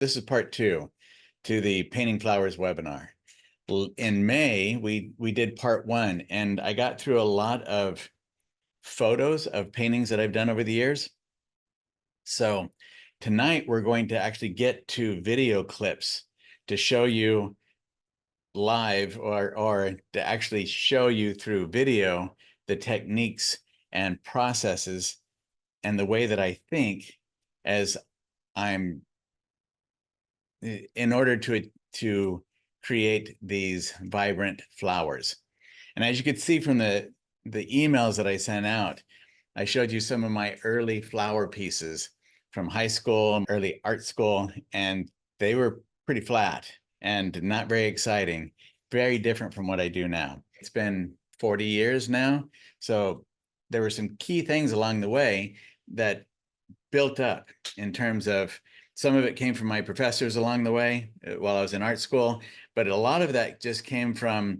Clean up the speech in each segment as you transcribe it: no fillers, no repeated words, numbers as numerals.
This is part two to the Painting Flowers webinar. In May, we did part one, and I got through a lot of photos of paintings that I've done over the years. So tonight we're going to actually get to video clips to show you live or to actually show you through video the techniques and processes and the way that I think as I'm in order to create these vibrant flowers. And as you could see from the emails that I sent out, I showed you some of my early flower pieces from high school, early art school, and they were pretty flat and not very exciting, very different from what I do now. It's been 40 years now, so there were some key things along the way that built up in terms of some of it came from my professors along the way while I was in art school, but a lot of that just came from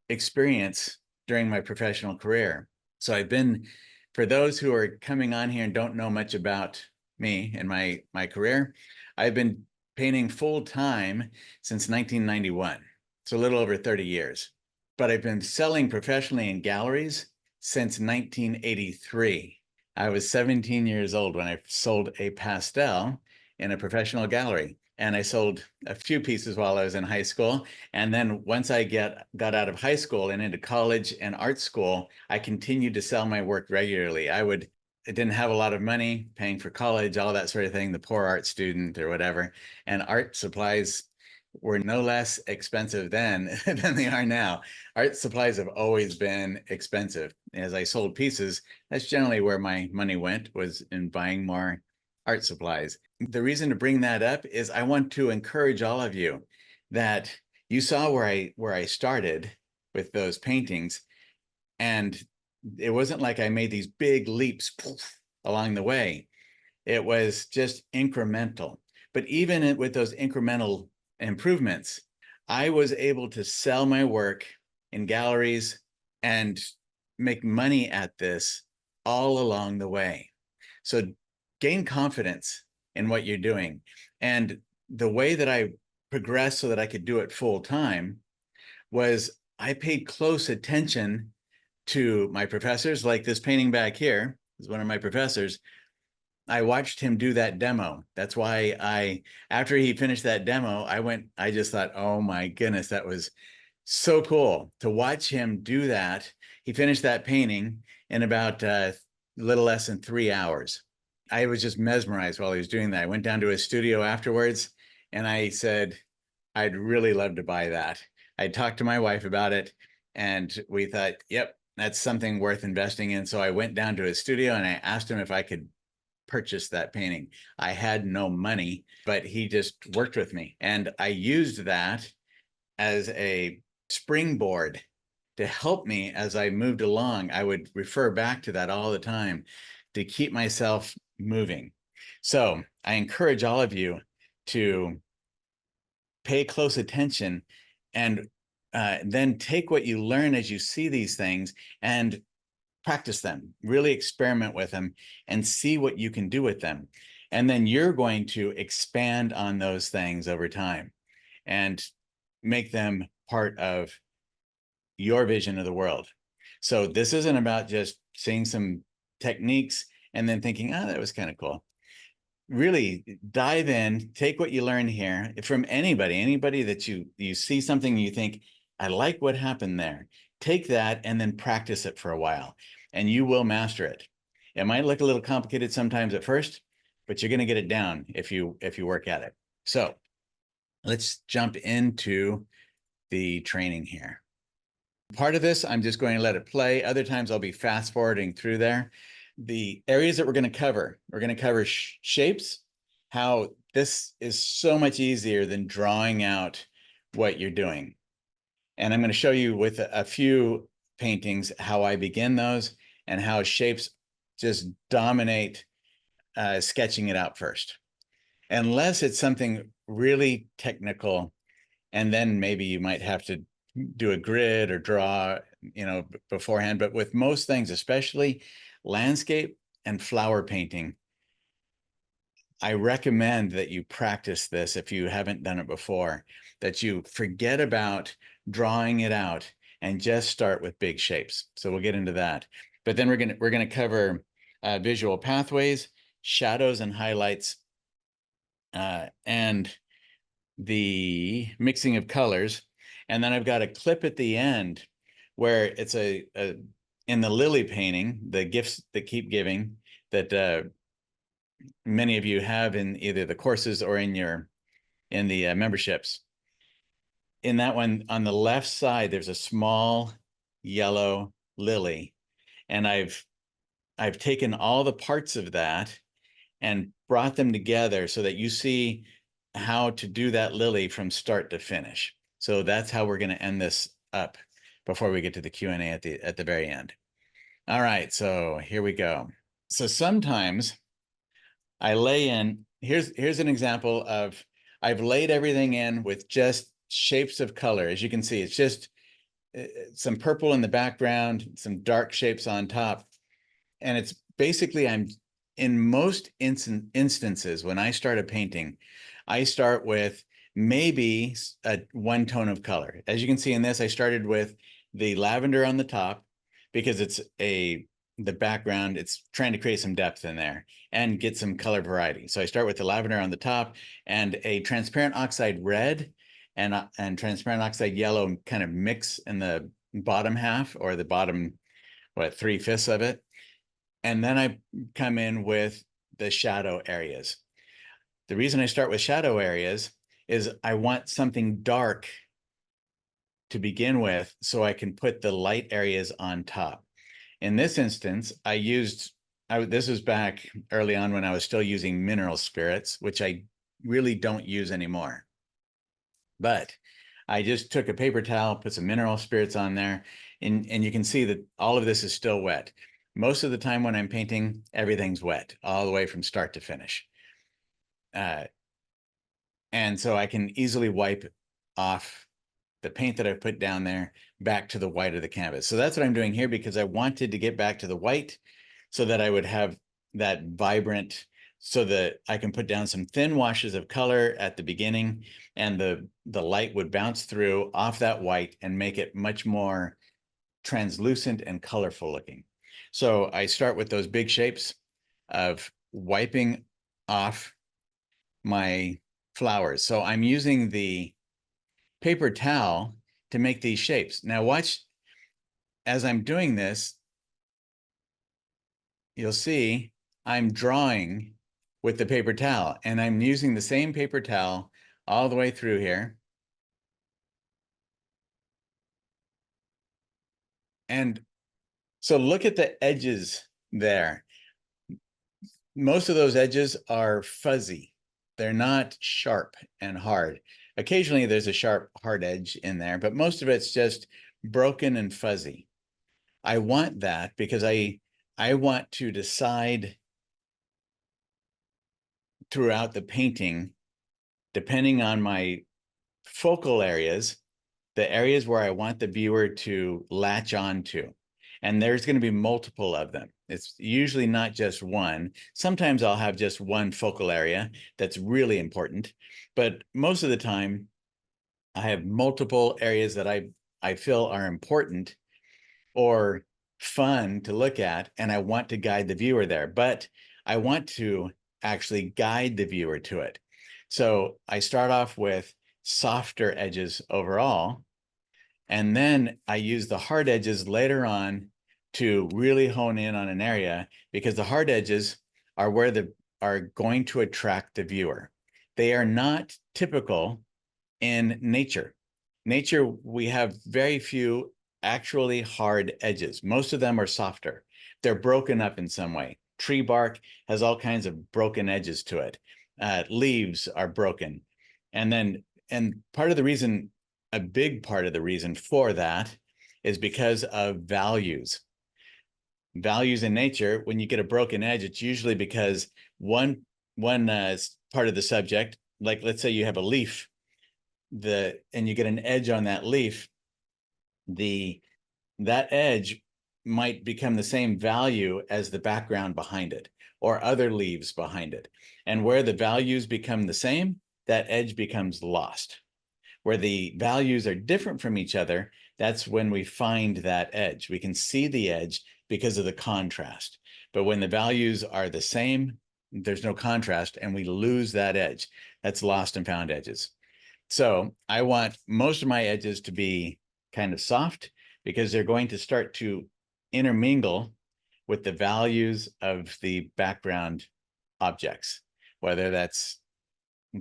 experience during my professional career. So I've been, for those who are coming on here and don't know much about me and my career, I've been painting full time since 1991. It's a little over 30 years, but I've been selling professionally in galleries since 1983. I was 17 years old when I sold a pastel in a professional gallery. And I sold a few pieces while I was in high school. And then once I got out of high school and into college and art school, I continued to sell my work regularly. I didn't have a lot of money paying for college, all that sort of thing, the poor art student or whatever. And art supplies were no less expensive then than they are now. Art supplies have always been expensive. As I sold pieces, that's generally where my money went, was in buying more art supplies. The reason to bring that up is I want to encourage all of you that you saw where I started with those paintings, and it wasn't like I made these big leaps along the way. It was just incremental. But even with those incremental improvements, I was able to sell my work in galleries and make money at this all along the way. So gain confidence in what you're doing. And the way that I progressed so that I could do it full time was I paid close attention to my professors. Like this painting back here is one of my professors. I watched him do that demo. That's why after he finished that demo, I just thought, oh my goodness, that was so cool to watch him do that. He finished that painting in about a little less than 3 hours. I was just mesmerized while he was doing that. I went down to his studio afterwards and I said, I'd really love to buy that. I talked to my wife about it and we thought, yep, that's something worth investing in. So I went down to his studio and I asked him if I could purchase that painting. I had no money, but he just worked with me. And I used that as a springboard to help me as I moved along. I would refer back to that all the time to keep myself moving. So I encourage all of you to pay close attention and then take what you learn as you see these things and practice them, really experiment with them and see what you can do with them. And then you're going to expand on those things over time and make them part of your vision of the world. So this isn't about just seeing some techniques and then thinking, oh, that was kind of cool. Really dive in, take what you learn here from anybody that you see something you think, I like what happened there. Take that and then practice it for a while and you will master it. It might look a little complicated sometimes at first, but you're going to get it down if you work at it. So let's jump into the training here. Part of this, I'm just going to let it play. Other times I'll be fast forwarding through there. The areas that we're going to cover shapes, how this is so much easier than drawing out what you're doing. And I'm going to show you with a few paintings how I begin those and how shapes just dominate sketching it out first. Unless it's something really technical, and then maybe you might have to do a grid or draw, beforehand. But with most things, especially landscape and flower painting, I recommend that you practice this if you haven't done it before, that you forget about drawing it out and just start with big shapes. So we'll get into that. But then we're gonna cover visual pathways, shadows and highlights, and the mixing of colors. And then I've got a clip at the end where it's in the lily painting, the gifts that keep giving, that many of you have in either the courses or in the memberships. In that one, on the left side, there's a small yellow lily, and I've taken all the parts of that and brought them together so that you see how to do that lily from start to finish. So that's how we're going to end this up before we get to the Q&A at the very end. All right, so here we go. So sometimes I lay in, here's an example of, I've laid everything in with just shapes of color. As you can see, it's just some purple in the background, some dark shapes on top. And it's basically, in most instances, when I start a painting, I start with maybe one tone of color. As you can see in this, I started with the lavender on the top because it's the background, it's trying to create some depth in there and get some color variety. So I start with the lavender on the top and a transparent oxide red and transparent oxide yellow kind of mix in the bottom half, or the bottom, 3/5 of it. And then I come in with the shadow areas. The reason I start with shadow areas is I want something dark to begin with so I can put the light areas on top. In this instance, this was back early on when I was still using mineral spirits, which I really don't use anymore. But I just took a paper towel, put some mineral spirits on there, and you can see that all of this is still wet. Most of the time when I'm painting, everything's wet all the way from start to finish. And so I can easily wipe off the paint that I put down there back to the white of the canvas. So that's what I'm doing here, because I wanted to get back to the white so that I would have that vibrant, so that I can put down some thin washes of color at the beginning, and the light would bounce through off that white and make it much more translucent and colorful looking. So I start with those big shapes of wiping off my flowers. So I'm using the paper towel to make these shapes. Now watch, as I'm doing this, you'll see I'm drawing with the paper towel, and I'm using the same paper towel all the way through here. And so look at the edges there. Most of those edges are fuzzy. They're not sharp and hard. Occasionally there's a sharp, hard edge in there, but most of it's just broken and fuzzy. I want that because I want to decide throughout the painting, depending on my focal areas, the areas where I want the viewer to latch on to. And there's going to be multiple of them. It's usually not just one. Sometimes I'll have just one focal area that's really important, but most of the time I have multiple areas that I feel are important or fun to look at, and I want to guide the viewer there, but I want to actually guide the viewer to it. So I start off with softer edges overall, and then I use the hard edges later on to really hone in on an area, because the hard edges are where are going to attract the viewer. They are not typical in nature. Nature, we have very few actually hard edges. Most of them are softer. They're broken up in some way. Tree bark has all kinds of broken edges to it. Leaves are broken. And part of the reason, a big part of the reason for that, is because of values. Values in nature, when you get a broken edge, it's usually because one part of the subject, like let's say you have a leaf, and you get an edge on that leaf, that edge might become the same value as the background behind it or other leaves behind it. And where the values become the same, that edge becomes lost. Where the values are different from each other, that's when we find that edge. We can see the edge because of the contrast. But when the values are the same, there's no contrast and we lose that edge. That's lost and found edges. So I want most of my edges to be kind of soft because they're going to start to intermingle with the values of the background objects, whether that's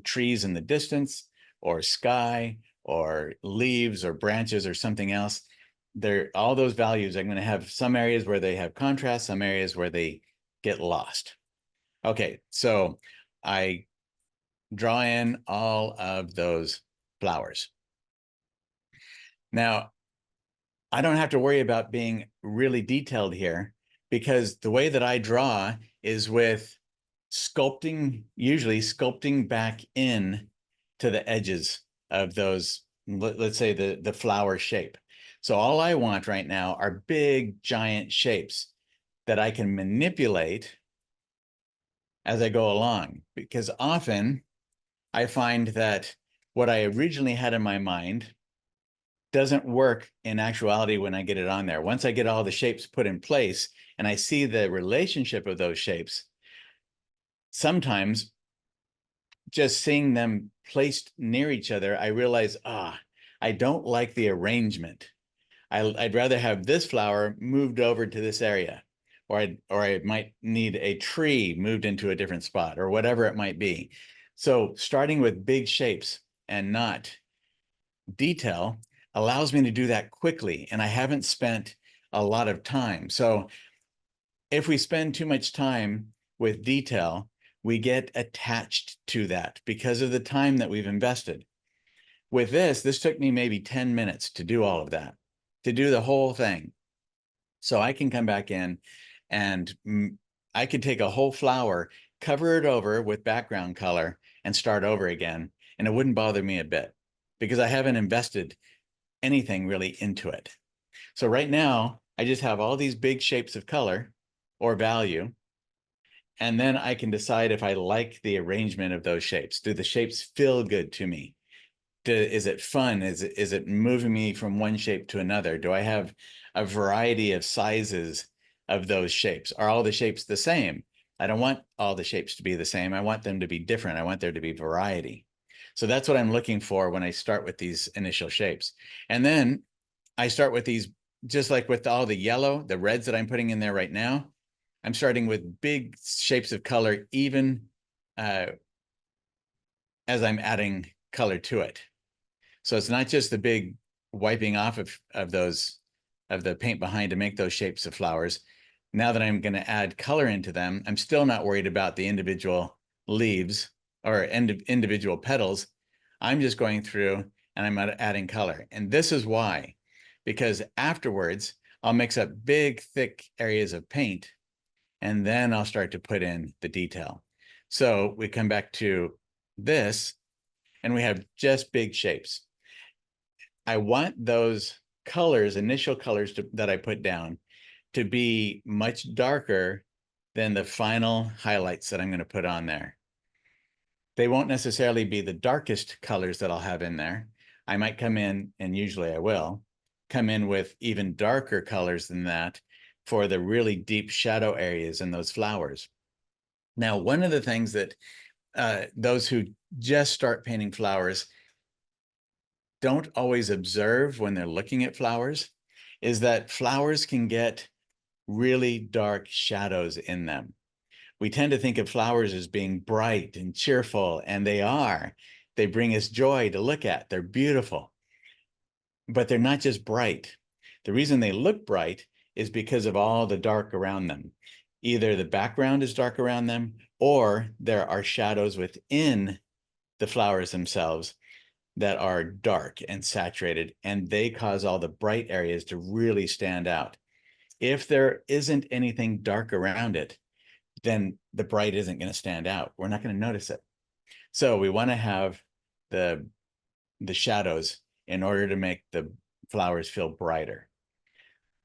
trees in the distance or sky or leaves or branches or something else. All those values, I'm going to have some areas where they have contrast, some areas where they get lost. Okay, so I draw in all of those flowers. Now, I don't have to worry about being really detailed here because the way that I draw is with sculpting, usually sculpting back in to the edges of those, let's say the flower shape. So all I want right now are big, giant shapes that I can manipulate as I go along, because often I find that what I originally had in my mind doesn't work in actuality when I get it on there. Once I get all the shapes put in place and I see the relationship of those shapes, sometimes just seeing them placed near each other, I realize, I don't like the arrangement. I'd rather have this flower moved over to this area, or I might need a tree moved into a different spot, or whatever it might be. So starting with big shapes and not detail allows me to do that quickly, and I haven't spent a lot of time. So if we spend too much time with detail, we get attached to that because of the time that we've invested. With this took me maybe 10 minutes to do all of that, to do the whole thing. So I can come back in and I could take a whole flower, cover it over with background color and start over again. And it wouldn't bother me a bit because I haven't invested anything really into it. So right now, I just have all these big shapes of color or value. And then I can decide if I like the arrangement of those shapes. Do the shapes feel good to me? Is it fun? Is it moving me from one shape to another? Do I have a variety of sizes of those shapes? Are all the shapes the same? I don't want all the shapes to be the same. I want them to be different. I want there to be variety. So that's what I'm looking for when I start with these initial shapes. And then I start with these, just like with all the yellow, the reds that I'm putting in there right now, I'm starting with big shapes of color, even as I'm adding color to it. So it's not just the big wiping off of the paint behind to make those shapes of flowers. Now that I'm going to add color into them, I'm still not worried about the individual leaves or individual petals. I'm just going through and I'm adding color. And this is why, because afterwards I'll mix up big, thick areas of paint and then I'll start to put in the detail. So we come back to this and we have just big shapes. I want those colors, initial colors that I put down, to be much darker than the final highlights that I'm going to put on there. They won't necessarily be the darkest colors that I'll have in there. I might come in, and usually I will, come in with even darker colors than that for the really deep shadow areas in those flowers. Now, one of the things that those who just start painting flowers don't always observe when they're looking at flowers is that flowers can get really dark shadows in them. We tend to think of flowers as being bright and cheerful, and they are. They bring us joy to look at. They're beautiful, but they're not just bright. The reason they look bright is because of all the dark around them. Either the background is dark around them, or there are shadows within the flowers themselves that are dark and saturated, and they cause all the bright areas to really stand out. If there isn't anything dark around it, then the bright isn't going to stand out. We're not going to notice it. So we want to have the shadows in order to make the flowers feel brighter.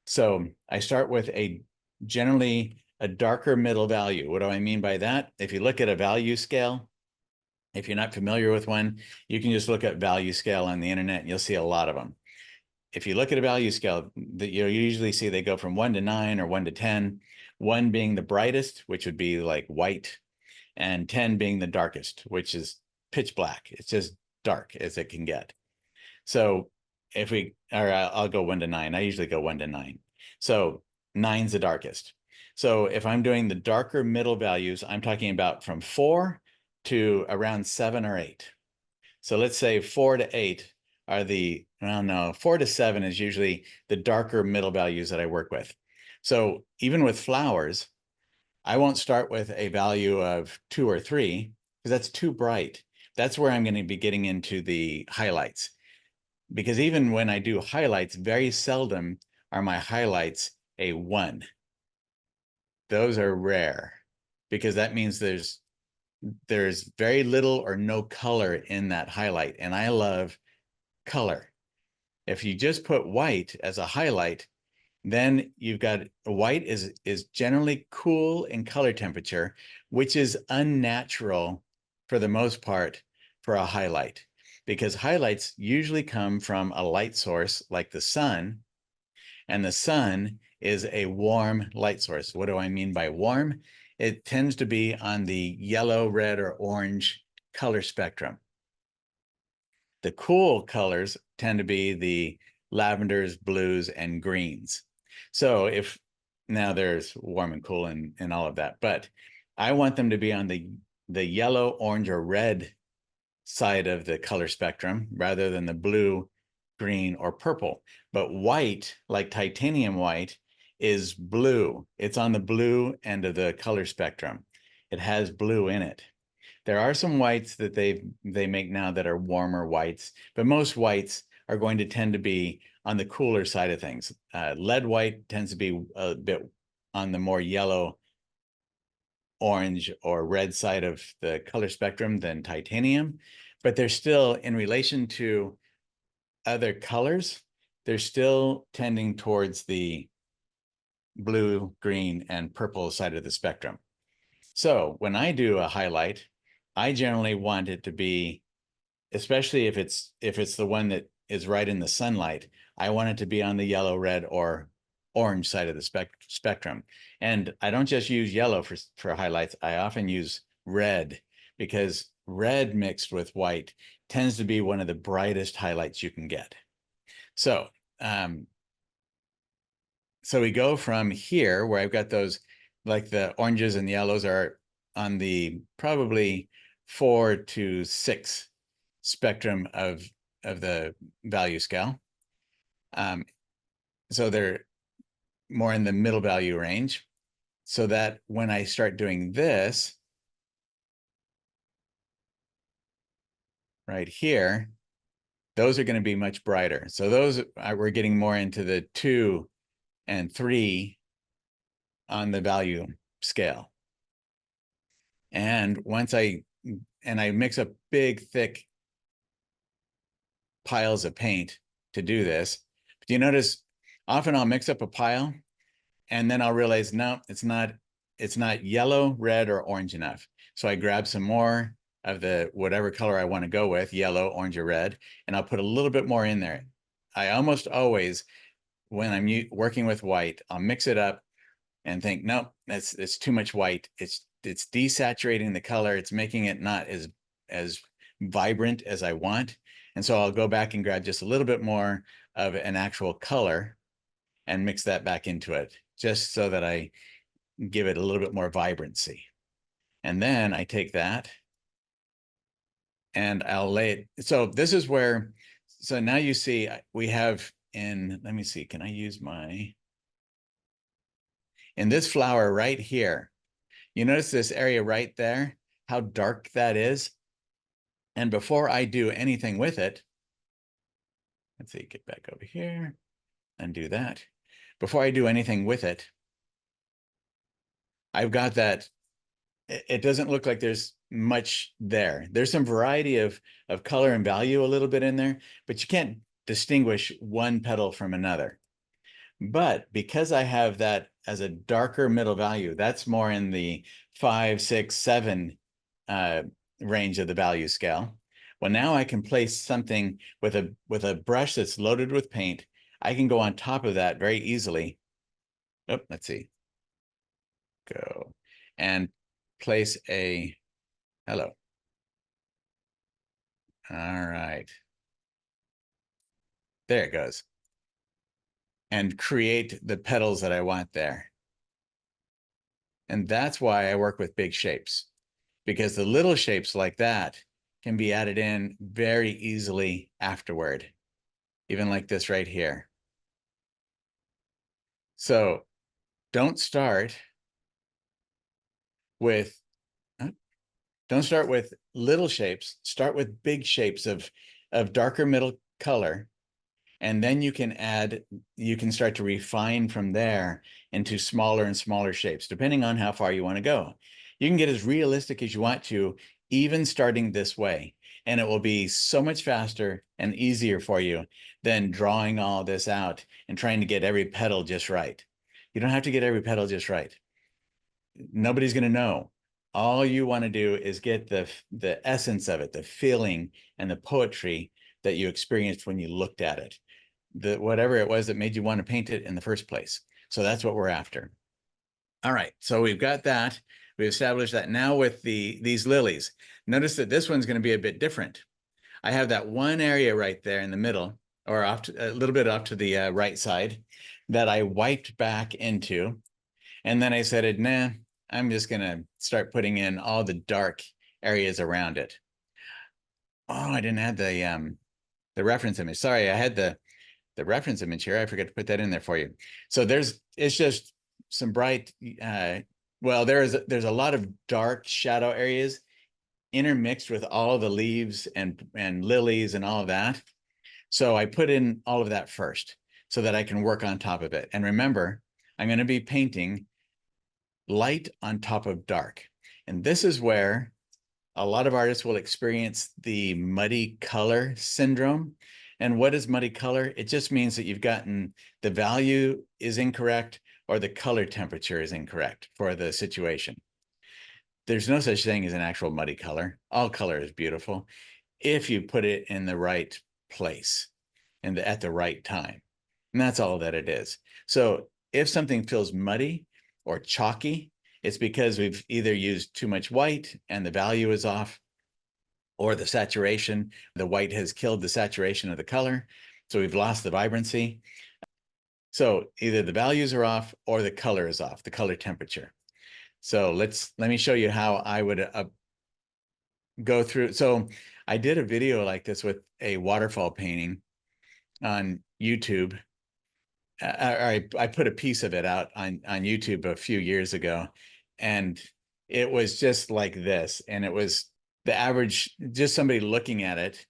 So I start with generally a darker middle value. What do I mean by that? If you look at a value scale, if you're not familiar with one, you can just look at value scale on the internet and you'll see a lot of them. If you look at a value scale, that you'll usually see they go from 1 to 9 or 1 to 10, 1 being the brightest, which would be like white, and 10 being the darkest, which is pitch black. It's just dark as it can get. So if we, or I'll go 1 to 9. I usually go 1 to 9. So 9's the darkest. So if I'm doing the darker middle values, I'm talking about from 4 to around 7 or 8. So let's say 4 to 8 are the, well, no, 4 to 7 is usually the darker middle values that I work with. So even with flowers, I won't start with a value of 2 or 3 because that's too bright. That's where I'm going to be getting into the highlights. Because even when I do highlights, very seldom are my highlights a 1. Those are rare because that means there's very little or no color in that highlight. And I love color. If you just put white as a highlight, then you've got white is generally cool in color temperature, which is unnatural for the most part for a highlight, because highlights usually come from a light source like the sun, and the sun is a warm light source. What do I mean by warm? It tends to be on the yellow, red, or orange color spectrum. The cool colors tend to be the lavenders, blues, and greens. So if now there's warm and cool and all of that, but I want them to be on the yellow, orange, or red side of the color spectrum rather than the blue, green, or purple. But white, like titanium white, is blue. It's on the blue end of the color spectrum. It has blue in it. There are some whites that they make now that are warmer whites, but most whites are going to tend to be on the cooler side of things. Lead white tends to be a bit on the more yellow, orange, or red side of the color spectrum than titanium, but they're still, in relation to other colors, they're still tending towards the blue, green, and purple side of the spectrum. So when I do a highlight, I generally want it to be, especially if it's the one that is right in the sunlight, I want it to be on the yellow, red, or orange side of the spectrum. And I don't just use yellow for highlights. I often use red, because red mixed with white tends to be one of the brightest highlights you can get. So, so we go from here where I've got those, like the oranges and yellows are on the probably 4 to 6 spectrum of the value scale. So they're more in the middle value range, so that when I start doing this right here, those are going to be much brighter. So those we're getting more into the 2 and 3 on the value scale. And once I mix up big, thick piles of paint to do this. But you notice often I'll mix up a pile and then I'll realize, no, it's not yellow, red, or orange enough. So I grab some more of the whatever color I want to go with, yellow, orange, or red, and I'll put a little bit more in there. I almost always, when I'm working with white, I'll mix it up and think, nope, it's too much white. It's desaturating the color. It's making it not as vibrant as I want. And so I'll go back and grab just a little bit more of an actual color and mix that back into it, just so that I give it a little bit more vibrancy. And then I take that and I'll lay it. So this is where, so now you see we have let me see, can I use in this flower right here, you notice this area right there, how dark that is? And before I do anything with it, let's see, get back over here and do that. Before I do anything with it, I've got that, it doesn't look like there's much there. There's some variety of color and value a little bit in there, but you can't distinguish one petal from another. But because I have that as a darker middle value, that's more in the 5, 6, 7 range of the value scale. Well, now I can place something with a brush that's loaded with paint. I can go on top of that very easily. Oh, let's see. Go and place a hello. All right. There it goes. And create the petals that I want there. And that's why I work with big shapes, because the little shapes like that can be added in very easily afterward, even like this right here. So don't start with little shapes. Start with big shapes of darker middle color. And then you can start to refine from there into smaller and smaller shapes, depending on how far you want to go. You can get as realistic as you want to, even starting this way. And it will be so much faster and easier for you than drawing all this out and trying to get every petal just right. You don't have to get every petal just right. Nobody's going to know. All you want to do is get the essence of it, the feeling and the poetry that you experienced when you looked at it. Whatever it was that made you want to paint it in the first place. So that's what we're after. All right, so we've got that. We established that. Now with these lilies, notice that this one's going to be a bit different. I have that one area right there in the middle, or off to, a little bit off to the right side, that I wiped back into. And then I said, nah, I'm just going to start putting in all the dark areas around it. Oh, I didn't add the reference image. Sorry, I had the reference image here. I forgot to put that in there for you. So it's just some bright, well, there's a lot of dark shadow areas intermixed with all the leaves and lilies and all of that. So I put in all of that first so that I can work on top of it. And remember, I'm going to be painting light on top of dark. And this is where a lot of artists will experience the muddy color syndrome. And what is muddy color? It just means that you've gotten the value is incorrect or the color temperature is incorrect for the situation. There's no such thing as an actual muddy color. All color is beautiful if you put it in the right place and at the right time. And that's all that it is. So if something feels muddy or chalky, it's because we've either used too much white and the value is off, or the saturation, the white has killed the saturation of the color. So we've lost the vibrancy. So either the values are off or the color is off, the color temperature. So let me show you how I would go through. So I did a video like this with a waterfall painting on YouTube. I put a piece of it out on YouTube a few years ago, and it was just like this. And it was the average, just somebody looking at it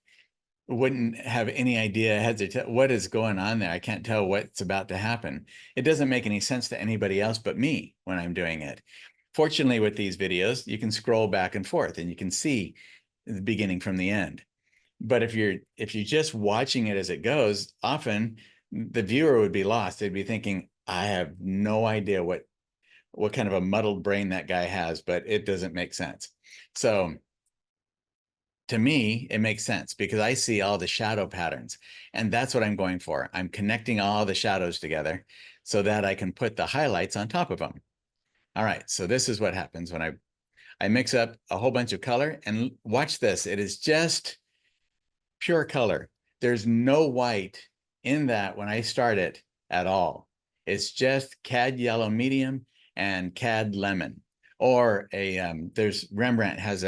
wouldn't have any idea what is going on there. I can't tell what's about to happen. It doesn't make any sense to anybody else but me when I'm doing it. Fortunately, with these videos, you can scroll back and forth and you can see the beginning from the end. But if you're just watching it as it goes, often the viewer would be lost. They'd be thinking, I have no idea what kind of a muddled brain that guy has, but it doesn't make sense. So to me, it makes sense because I see all the shadow patterns, and that's what I'm going for. I'm connecting all the shadows together so that I can put the highlights on top of them. All right, so this is what happens when I mix up a whole bunch of color, and watch this. It is just pure color. There's no white in that when I start it at all. It's just cad yellow medium and cad lemon, or there's Rembrandt has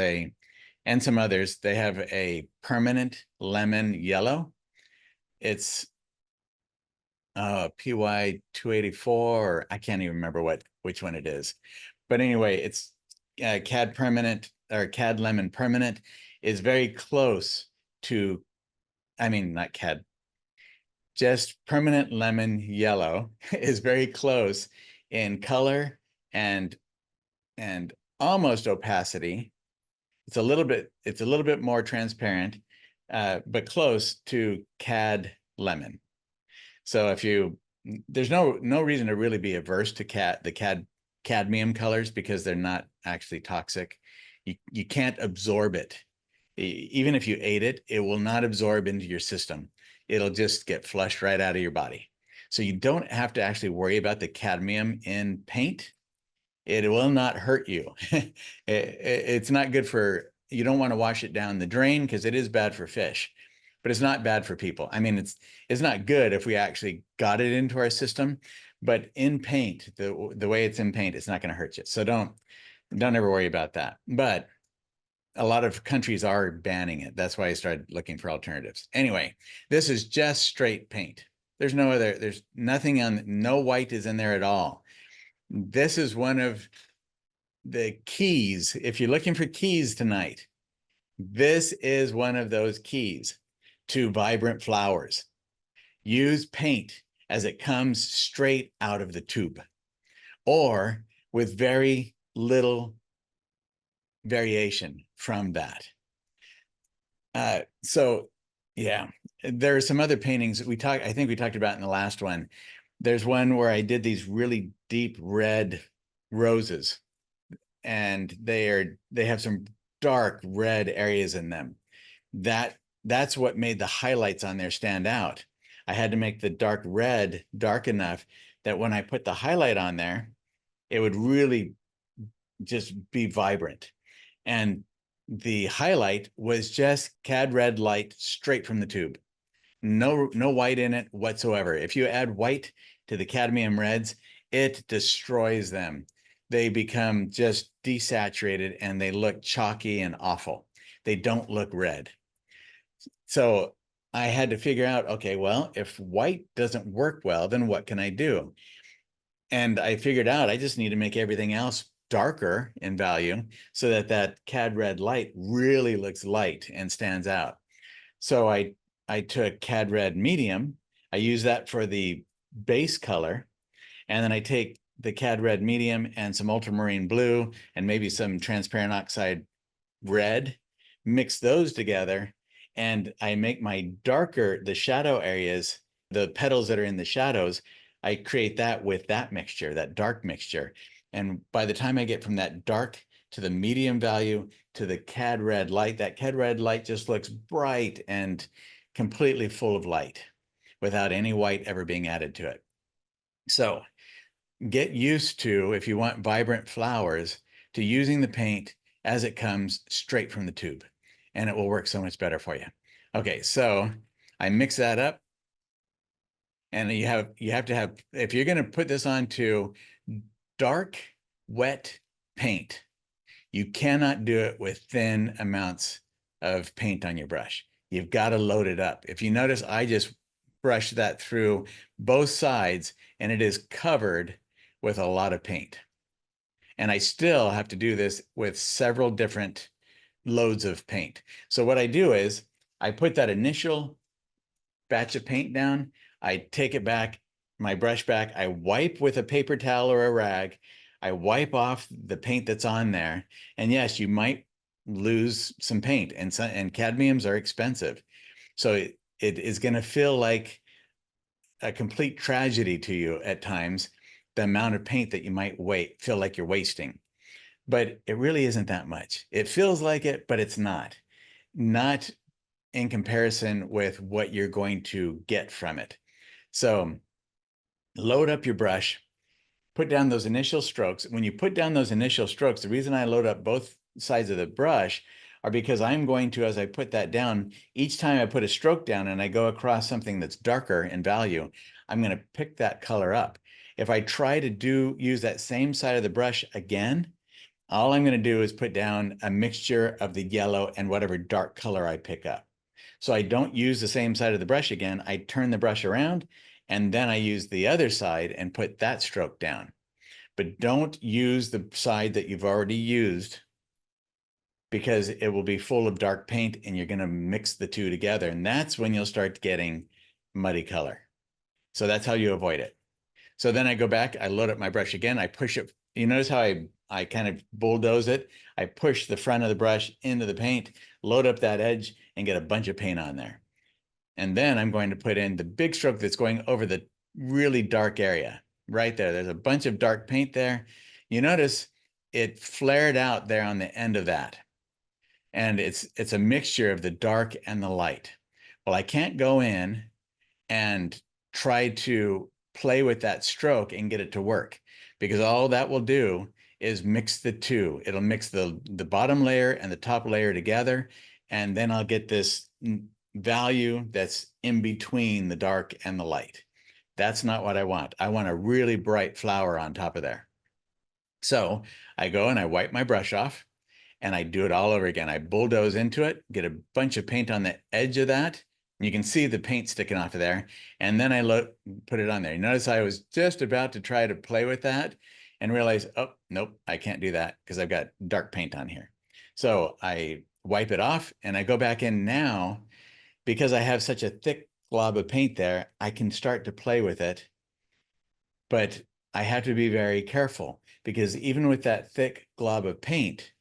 and some others, they have a permanent lemon yellow. It's PY 284, or I can't even remember which one it is. But anyway, it's cad permanent or cad lemon permanent is very close to, I mean, not cad, just permanent lemon yellow is very close in color and almost opacity. It's a little bit more transparent, but close to cad lemon. So if you there's no reason to really be averse to cadmium colors because they're not actually toxic. You can't absorb it. Even if you ate it, it will not absorb into your system. It'll just get flushed right out of your body. So you don't have to actually worry about the cadmium in paint. It will not hurt you. It's not good for, you don't want to wash it down the drain because it is bad for fish, but it's not bad for people. I mean, it's not good if we actually got it into our system, but in paint, the way it's in paint, it's not going to hurt you. So don't ever worry about that. But a lot of countries are banning it. That's why I started looking for alternatives. Anyway, this is just straight paint. There's nothing on, no white is in there at all. This is one of the keys. If you're looking for keys tonight, this is one of those keys to vibrant flowers. Use paint as it comes straight out of the tube, or with very little variation from that. So yeah, there are some other paintings that I think we talked about in the last one. There's one where I did these really deep red roses, and they have some dark red areas in them. That's what made the highlights on there stand out. I had to make the dark red dark enough that when I put the highlight on there, it would really just be vibrant. And the highlight was just cad red light straight from the tube. No white in it whatsoever. If you add white to the cadmium reds, it destroys them. They become just desaturated and they look chalky and awful. They don't look red. So I had to figure out, okay, well, if white doesn't work well, then what can I do? And I figured out I just need to make everything else darker in value so that that cad red light really looks light and stands out. So I took cad red medium. I use that for the base color. And then I take the cad red medium and some ultramarine blue and maybe some transparent oxide red, mix those together. And I make my darker, the shadow areas, the petals that are in the shadows, I create that with that mixture, that dark mixture. And by the time I get from that dark to the medium value to the cad red light, that cad red light just looks bright and completely full of light without any white ever being added to it. So get used to, if you want vibrant flowers, to using the paint as it comes straight from the tube, and it will work so much better for you. Okay, so I mix that up, and you have to have, if you're going to put this onto dark, wet paint, you cannot do it with thin amounts of paint on your brush. You've got to load it up. If you notice, I just brushed that through both sides, and it is covered with a lot of paint. And I still have to do this with several different loads of paint. So what I do is I put that initial batch of paint down, I take it back, my brush back, I wipe with a paper towel or a rag, I wipe off the paint that's on there. And yes, you might lose some paint, and cadmiums are expensive. So it is going to feel like a complete tragedy to you at times, the amount of paint that you might feel like you're wasting. But it really isn't that much. It feels like it, but it's not in comparison with what you're going to get from it. So load up your brush, put down those initial strokes. When you put down those initial strokes, the reason I load up both sides of the brush are because I'm going to, as I put that down, each time I put a stroke down and I go across something that's darker in value, I'm going to pick that color up. If I try to use that same side of the brush again, all I'm going to do is put down a mixture of the yellow and whatever dark color I pick up. So I don't use the same side of the brush again. I turn the brush around, and then I use the other side and put that stroke down. But don't use the side that you've already used, because it will be full of dark paint and you're going to mix the two together. And that's when you'll start getting muddy color. So that's how you avoid it. So then I go back, I load up my brush again, I push it. You notice how I kind of bulldoze it? I push the front of the brush into the paint, load up that edge, and get a bunch of paint on there. And then I'm going to put in the big stroke that's going over the really dark area right there. There's a bunch of dark paint there. You notice it flared out there on the end of that. And it's a mixture of the dark and the light. Well, I can't go in and try to play with that stroke and get it to work, because all that will do is mix the two. It'll mix the bottom layer and the top layer together, and then I'll get this value that's in between the dark and the light. That's not what I want. I want a really bright flower on top of there. So I go and I wipe my brush off and I do it all over again. I bulldoze into it, get a bunch of paint on the edge of that. You can see the paint sticking off of there. And then I put it on there. You notice I was just about to try to play with that and realize, oh, nope, I can't do that because I've got dark paint on here. So I wipe it off and I go back in now. Because I have such a thick glob of paint there, I can start to play with it. But I have to be very careful, because even with that thick glob of paint,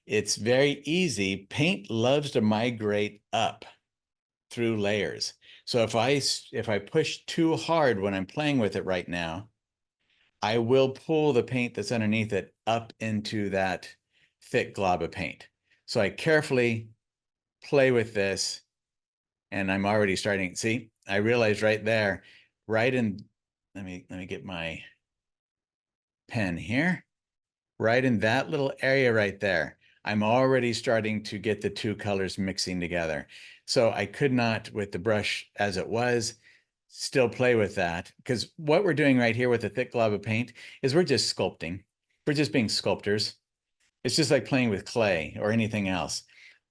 it's very easy. Paint loves to migrate up through layers. So if I push too hard when I'm playing with it right now, I will pull the paint that's underneath it up into that thick glob of paint. So I carefully play with this, and I'm already starting. See, I realized right there, right in, let me get my pen here, right in that little area right there, I'm already starting to get the two colors mixing together. So I could not, with the brush as it was, still play with that, because what we're doing right here with a thick glob of paint is we're just sculpting. We're just being sculptors. It's just like playing with clay or anything else.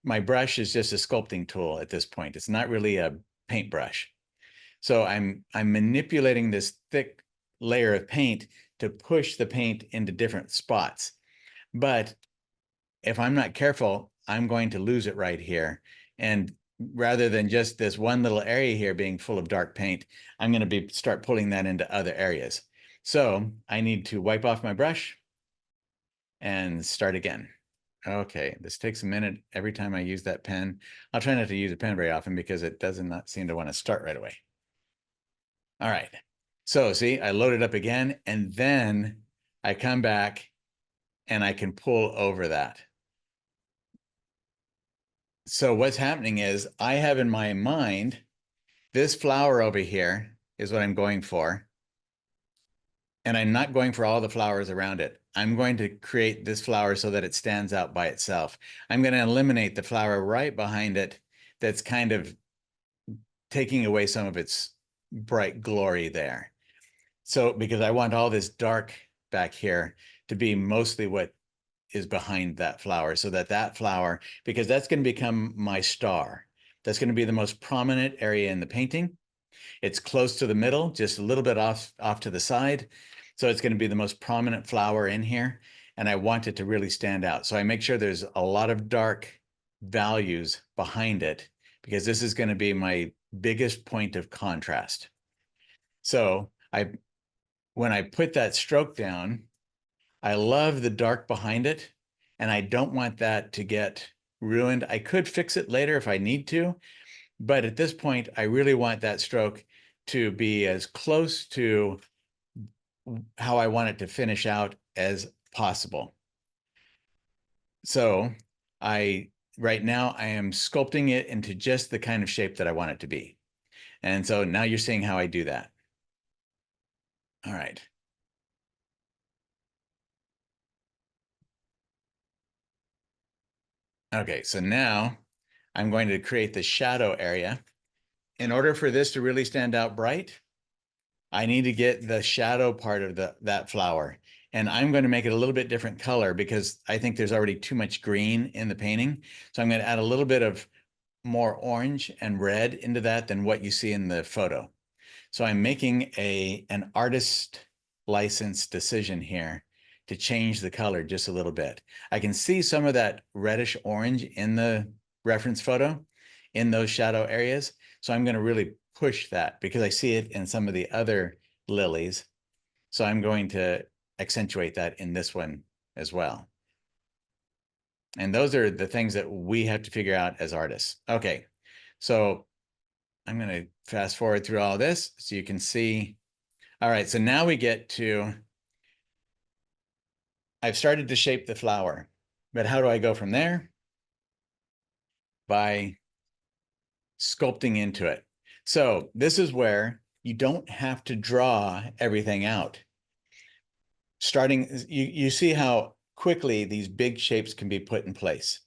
My brush is just a sculpting tool at this point. It's not really a paintbrush. So I'm manipulating this thick layer of paint to push the paint into different spots. But if I'm not careful, I'm going to lose it right here. And rather than just this one little area here being full of dark paint, I'm going to start pulling that into other areas. So I need to wipe off my brush and start again. Okay, this takes a minute every time I use that pen. I'll try not to use a pen very often because it does not seem to want to start right away. All right, so see, I load it up again, and then I come back and I can pull over that. So what's happening is I have in my mind, this flower over here is what I'm going for. And I'm not going for all the flowers around it. I'm going to create this flower so that it stands out by itself. I'm going to eliminate the flower right behind it that's kind of taking away some of its bright glory there. So because I want all this dark back here to be mostly what is behind that flower, so that that flower, because that's going to become my star. That's going to be the most prominent area in the painting. It's close to the middle, just a little bit off to the side. So it's going to be the most prominent flower in here. And I want it to really stand out. So I make sure there's a lot of dark values behind it, because this is going to be my biggest point of contrast. So when I put that stroke down, I love the dark behind it, and I don't want that to get ruined. I could fix it later if I need to, but at this point, I really want that stroke to be as close to how I want it to finish out as possible. So right now I am sculpting it into just the kind of shape that I want it to be. And so now you're seeing how I do that. All right. Okay, so now I'm going to create the shadow area. In order for this to really stand out bright, I need to get the shadow part of that flower. And I'm going to make it a little bit different color because I think there's already too much green in the painting. So I'm going to add a little bit of more orange and red into that than what you see in the photo. So I'm making an artist license decision here to change the color just a little bit. I can see some of that reddish orange in the reference photo in those shadow areas. So I'm going to really push that because I see it in some of the other lilies. So I'm going to accentuate that in this one as well. And those are the things that we have to figure out as artists. Okay, so I'm going to fast forward through all this so you can see All right, so now we get to, I've started to shape the flower, but how do I go from there? By sculpting into it. So this is where you don't have to draw everything out. You see how quickly these big shapes can be put in place.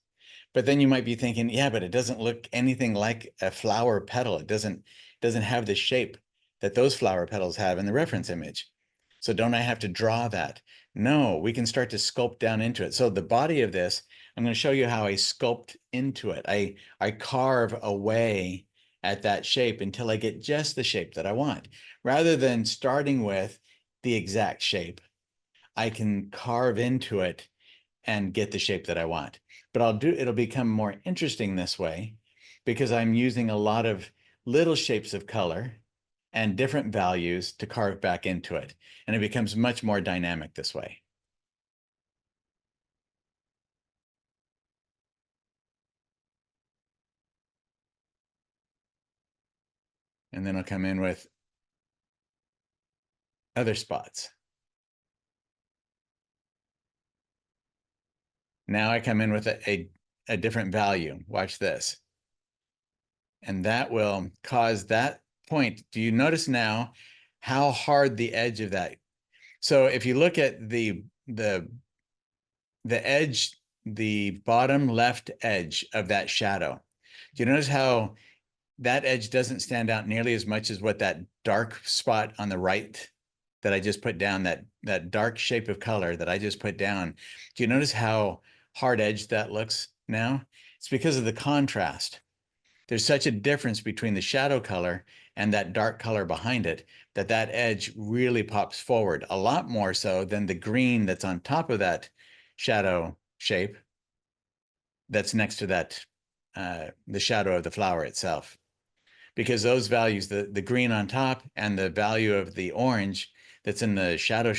But then you might be thinking, yeah, but it doesn't look anything like a flower petal. It doesn't have the shape that those flower petals have in the reference image. So don't I have to draw that? No, we can start to sculpt down into it. So the body of this, I'm going to show you how I sculpt into it. I carve away at that shape until I get just the shape that I want. Rather than starting with the exact shape, I can carve into it and get the shape that I want. But it'll become more interesting this way because I'm using a lot of little shapes of color and different values to carve back into it. And it becomes much more dynamic this way. And then I'll come in with other spots. Now I come in with a different value. Watch this. And that will cause that point. Do you notice now how hard the edge of that? So if you look at the edge, the bottom left edge of that shadow, do you notice how that edge doesn't stand out nearly as much as what that dark spot on the right that I just put down, that dark shape of color that I just put down? Do you notice how hard edged that looks now? It's because of the contrast. There's such a difference between the shadow color and that dark color behind it that that edge really pops forward a lot more so than the green that's on top of that shadow shape that's next to that, the shadow of the flower itself. Because those values, the green on top and the value of the orange that's in the shadow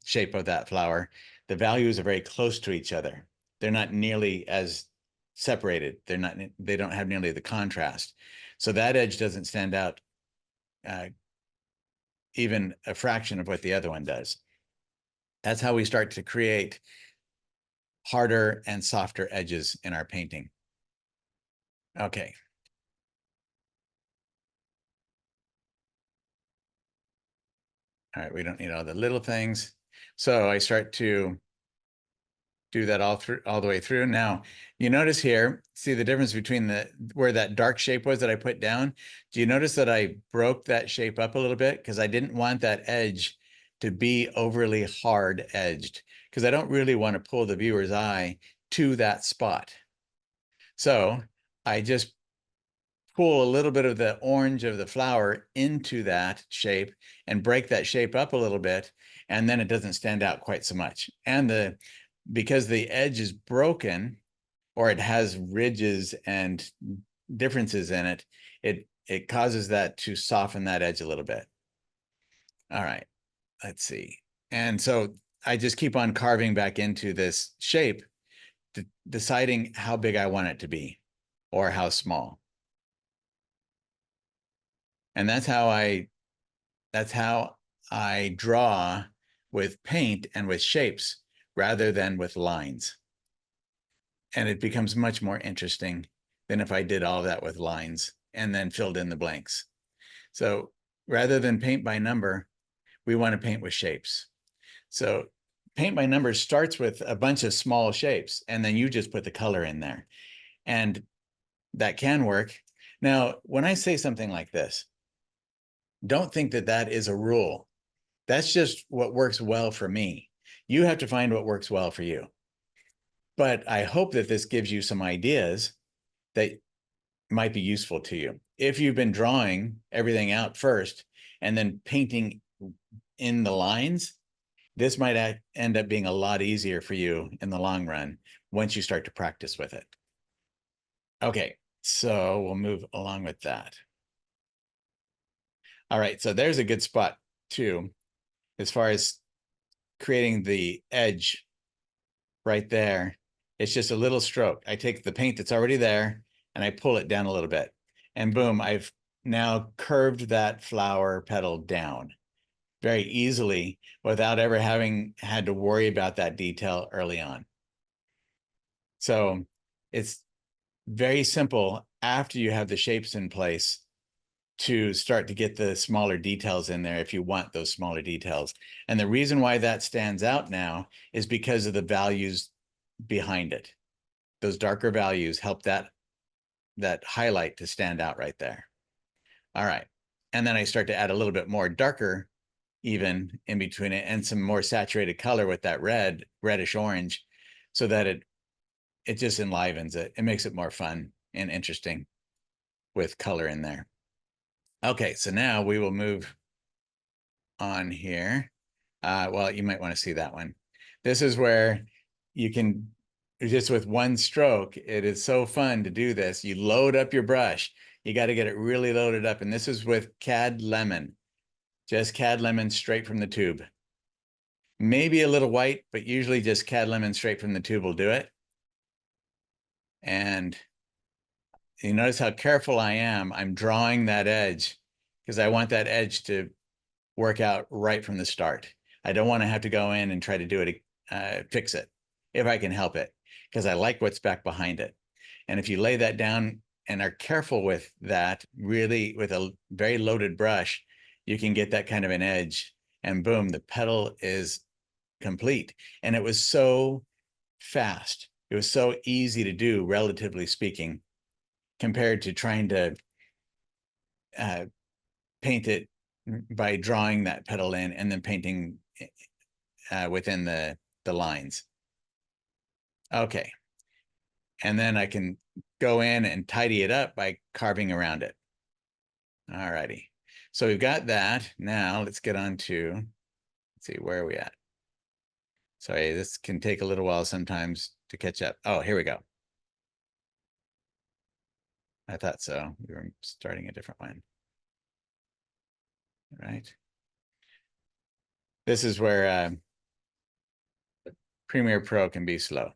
shape of that flower, the values are very close to each other. They're not nearly as separated. They don't have nearly the contrast. So that edge doesn't stand out even a fraction of what the other one does. That's how we start to create harder and softer edges in our painting. Okay. All right, we don't need all the little things. So I start to do that all the way through. Now, you notice here, see the difference between where that dark shape was that I put down? Do you notice that I broke that shape up a little bit? Because I didn't want that edge to be overly hard edged, because I don't really want to pull the viewer's eye to that spot. So I just pull a little bit of the orange of the flower into that shape and break that shape up a little bit, and then it doesn't stand out quite so much. And because the edge is broken, or it has ridges and differences in it, it causes that to soften that edge a little bit. All right, let's see. And so I just keep on carving back into this shape, deciding how big I want it to be or how small. And that's how I draw with paint and with shapes rather than with lines. And it becomes much more interesting than if I did all of that with lines and then filled in the blanks. So rather than paint by number, we want to paint with shapes. So paint by number starts with a bunch of small shapes, and then you just put the color in there. And that can work. Now, when I say something like this, don't think that that is a rule. That's just what works well for me. You have to find what works well for you. But I hope that this gives you some ideas that might be useful to you. If you've been drawing everything out first and then painting in the lines, this might end up being a lot easier for you in the long run once you start to practice with it. Okay, so we'll move along with that. All right, so there's a good spot too, as far as creating the edge right there. It's just a little stroke. I take the paint that's already there and I pull it down a little bit, and boom, I've now curved that flower petal down. very easily without ever having had to worry about that detail early on. So it's very simple after you have the shapes in place to start to get the smaller details in there if you want those smaller details. And the reason why that stands out now is because of the values behind it. Those darker values help that highlight to stand out right there. All right. And then I start to add a little bit more darker even in between it and some more saturated color with that reddish orange, so that it just enlivens it. It makes it more fun and interesting with color in there. Okay, so now we will move on here. Well, you might want to see that one. This is where you can, just with one stroke, it is so fun to do this. You load up your brush. You got to get it really loaded up. And this is with Cad Lemon, just Cad Lemon straight from the tube. Maybe a little white, but usually just Cad Lemon straight from the tube will do it. And you notice how careful I am. I'm drawing that edge because I want that edge to work out right from the start. I don't want to have to go in and try to do it, fix it, if I can help it, because I like what's back behind it. And if you lay that down and are careful with that, really with a very loaded brush, you can get that kind of an edge, and boom, the petal is complete. And it was so fast. It was so easy to do, relatively speaking, compared to trying to paint it by drawing that petal in and then painting within the lines. Okay. And then I can go in and tidy it up by carving around it. All righty. So we've got that. Now let's get on to, let's see, where are we at? Sorry, this can take a little while sometimes to catch up. Oh, here we go. I thought so. We were starting a different one. All right. This is where Premiere Pro can be slow.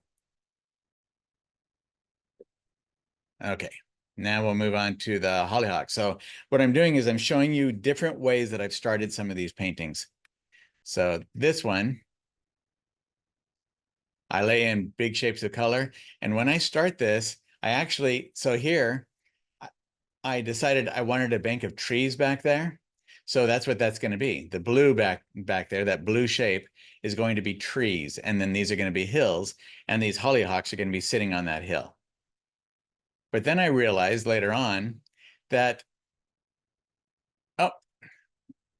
Okay, now we'll move on to the hollyhock. So what I'm doing is I'm showing you different ways that I've started some of these paintings. So this one, I lay in big shapes of color. And when I start this, I actually, so here, I decided I wanted a bank of trees back there. So that's what that's going to be. The blue back there, that blue shape, is going to be trees. And then these are going to be hills. And these hollyhocks are going to be sitting on that hill. But then I realized later on that, oh,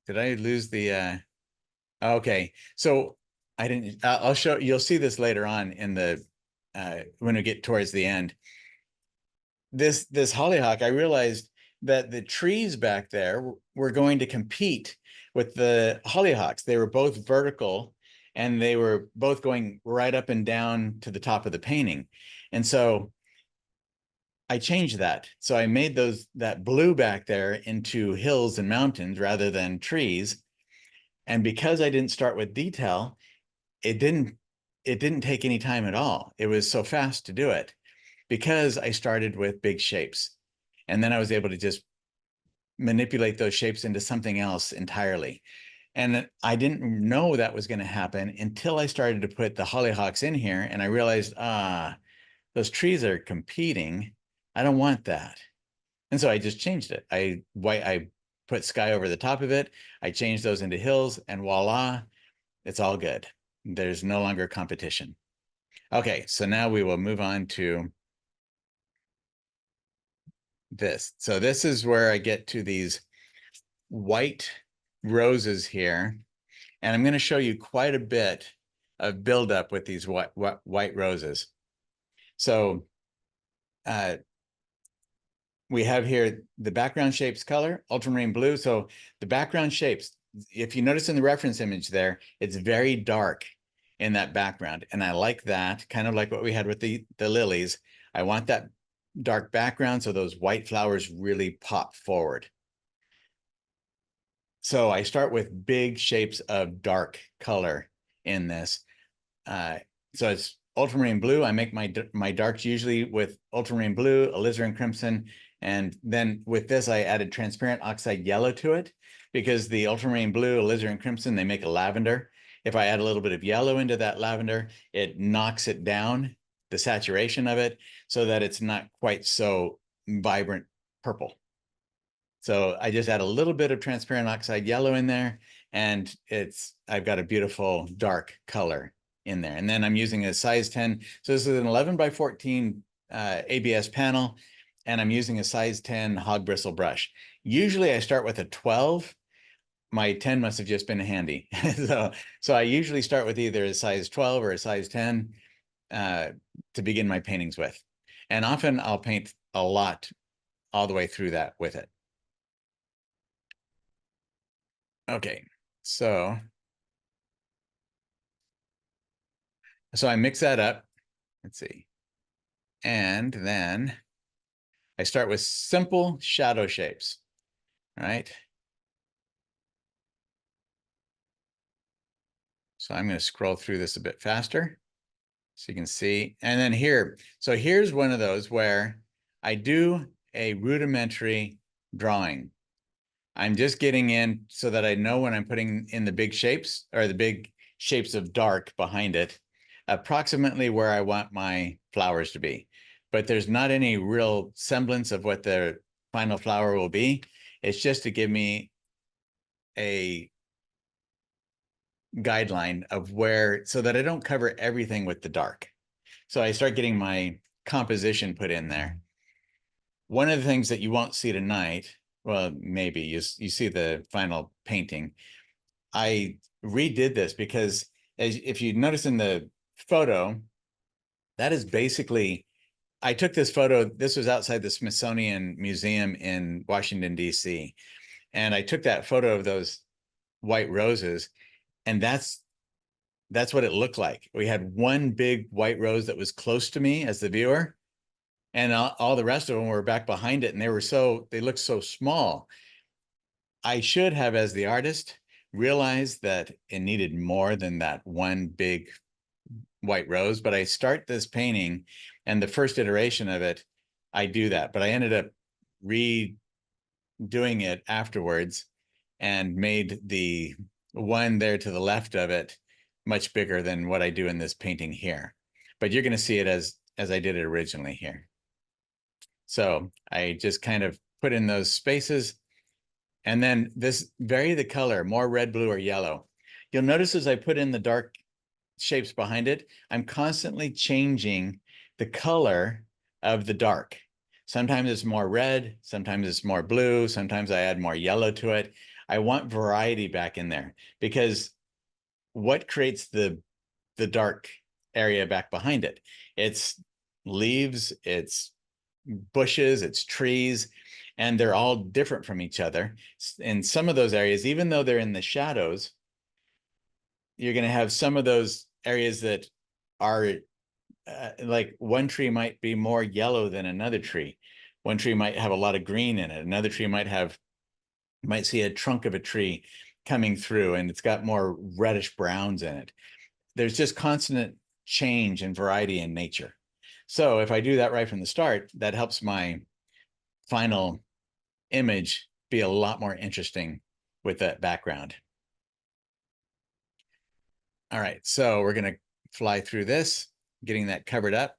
did I lose the, okay. So I didn't, I'll show, you'll see this later on in the, when we get towards the end. This hollyhock, I realized that the trees back there were going to compete with the hollyhocks. They were both vertical and they were both going right up and down to the top of the painting. And so I changed that. So I made that blue back there into hills and mountains rather than trees. And because I didn't start with detail, it didn't take any time at all. It was so fast to do it because I started with big shapes. And then I was able to just manipulate those shapes into something else entirely. And I didn't know that was going to happen until I started to put the hollyhocks in here. And I realized, those trees are competing. I don't want that. And so I just changed it. I put sky over the top of it. I changed those into hills, and voila, it's all good. There's no longer competition. Okay, so now we will move on to this. So this is where I get to these white roses here. And I'm going to show you quite a bit of buildup with these white roses. So we have here the background shapes color, ultramarine blue. So the background shapes, if you notice in the reference image there, it's very dark in that background. And I like that, kind of like what we had with the lilies. I want that dark background so those white flowers really pop forward. So I start with big shapes of dark color in this. So it's ultramarine blue. I make my darks usually with ultramarine blue, alizarin crimson, And then with this, I added transparent oxide yellow to it because the ultramarine blue, alizarin crimson, they make a lavender. If I add a little bit of yellow into that lavender, it knocks it down, the saturation of it, so that it's not quite so vibrant purple. So I just add a little bit of transparent oxide yellow in there, and I've got a beautiful dark color in there. And then I'm using a size 10. So this is an 11 by 14 ABS panel, and I'm using a size 10 hog bristle brush. Usually I start with a 12. My 10 must have just been handy. So I usually start with either a size 12 or a size 10 to begin my paintings with. And often I'll paint a lot all the way through that with it. Okay, so I mix that up. Let's see. And then I start with simple shadow shapes, right? So I'm going to scroll through this a bit faster so you can see. And then here, so here's one of those where I do a rudimentary drawing. I'm just getting in so that I know when I'm putting in the big shapes or the big shapes of dark behind it, approximately where I want my flowers to be. But there's not any real semblance of what the final flower will be. It's just to give me a guideline of where, so that I don't cover everything with the dark. So I start getting my composition put in there. One of the things that you won't see tonight, well, maybe you see the final painting. I redid this because if you notice in the photo, that is basically, I took this photo, this was outside the Smithsonian Museum in Washington, D.C. And I took that photo of those white roses, and that's what it looked like. We had one big white rose that was close to me as the viewer, and all the rest of them were back behind it, and they looked so small. I should have, as the artist, realized that it needed more than that one big white rose. But I start this painting, and the first iteration of it, I do that. But I ended up redoing it afterwards and made the one there to the left of it much bigger than what I do in this painting here. But you're going to see it as I did it originally here. So I just kind of put in those spaces, and then vary the color, more red, blue, or yellow. You'll notice as I put in the dark shapes behind it, I'm constantly changing the color of the dark. Sometimes it's more red, sometimes it's more blue, sometimes I add more yellow to it. I want variety back in there, because what creates the dark area back behind it? It's leaves, it's bushes, it's trees, and they're all different from each other. In some of those areas, even though they're in the shadows, you're going to have some of those areas that are like one tree might be more yellow than another tree. One tree might have a lot of green in it. Another tree might see a trunk of a tree coming through, and it's got more reddish browns in it. There's just constant change and variety in nature. So if I do that right from the start, that helps my final image be a lot more interesting with that background. All right, so we're going to fly through this, getting that covered up.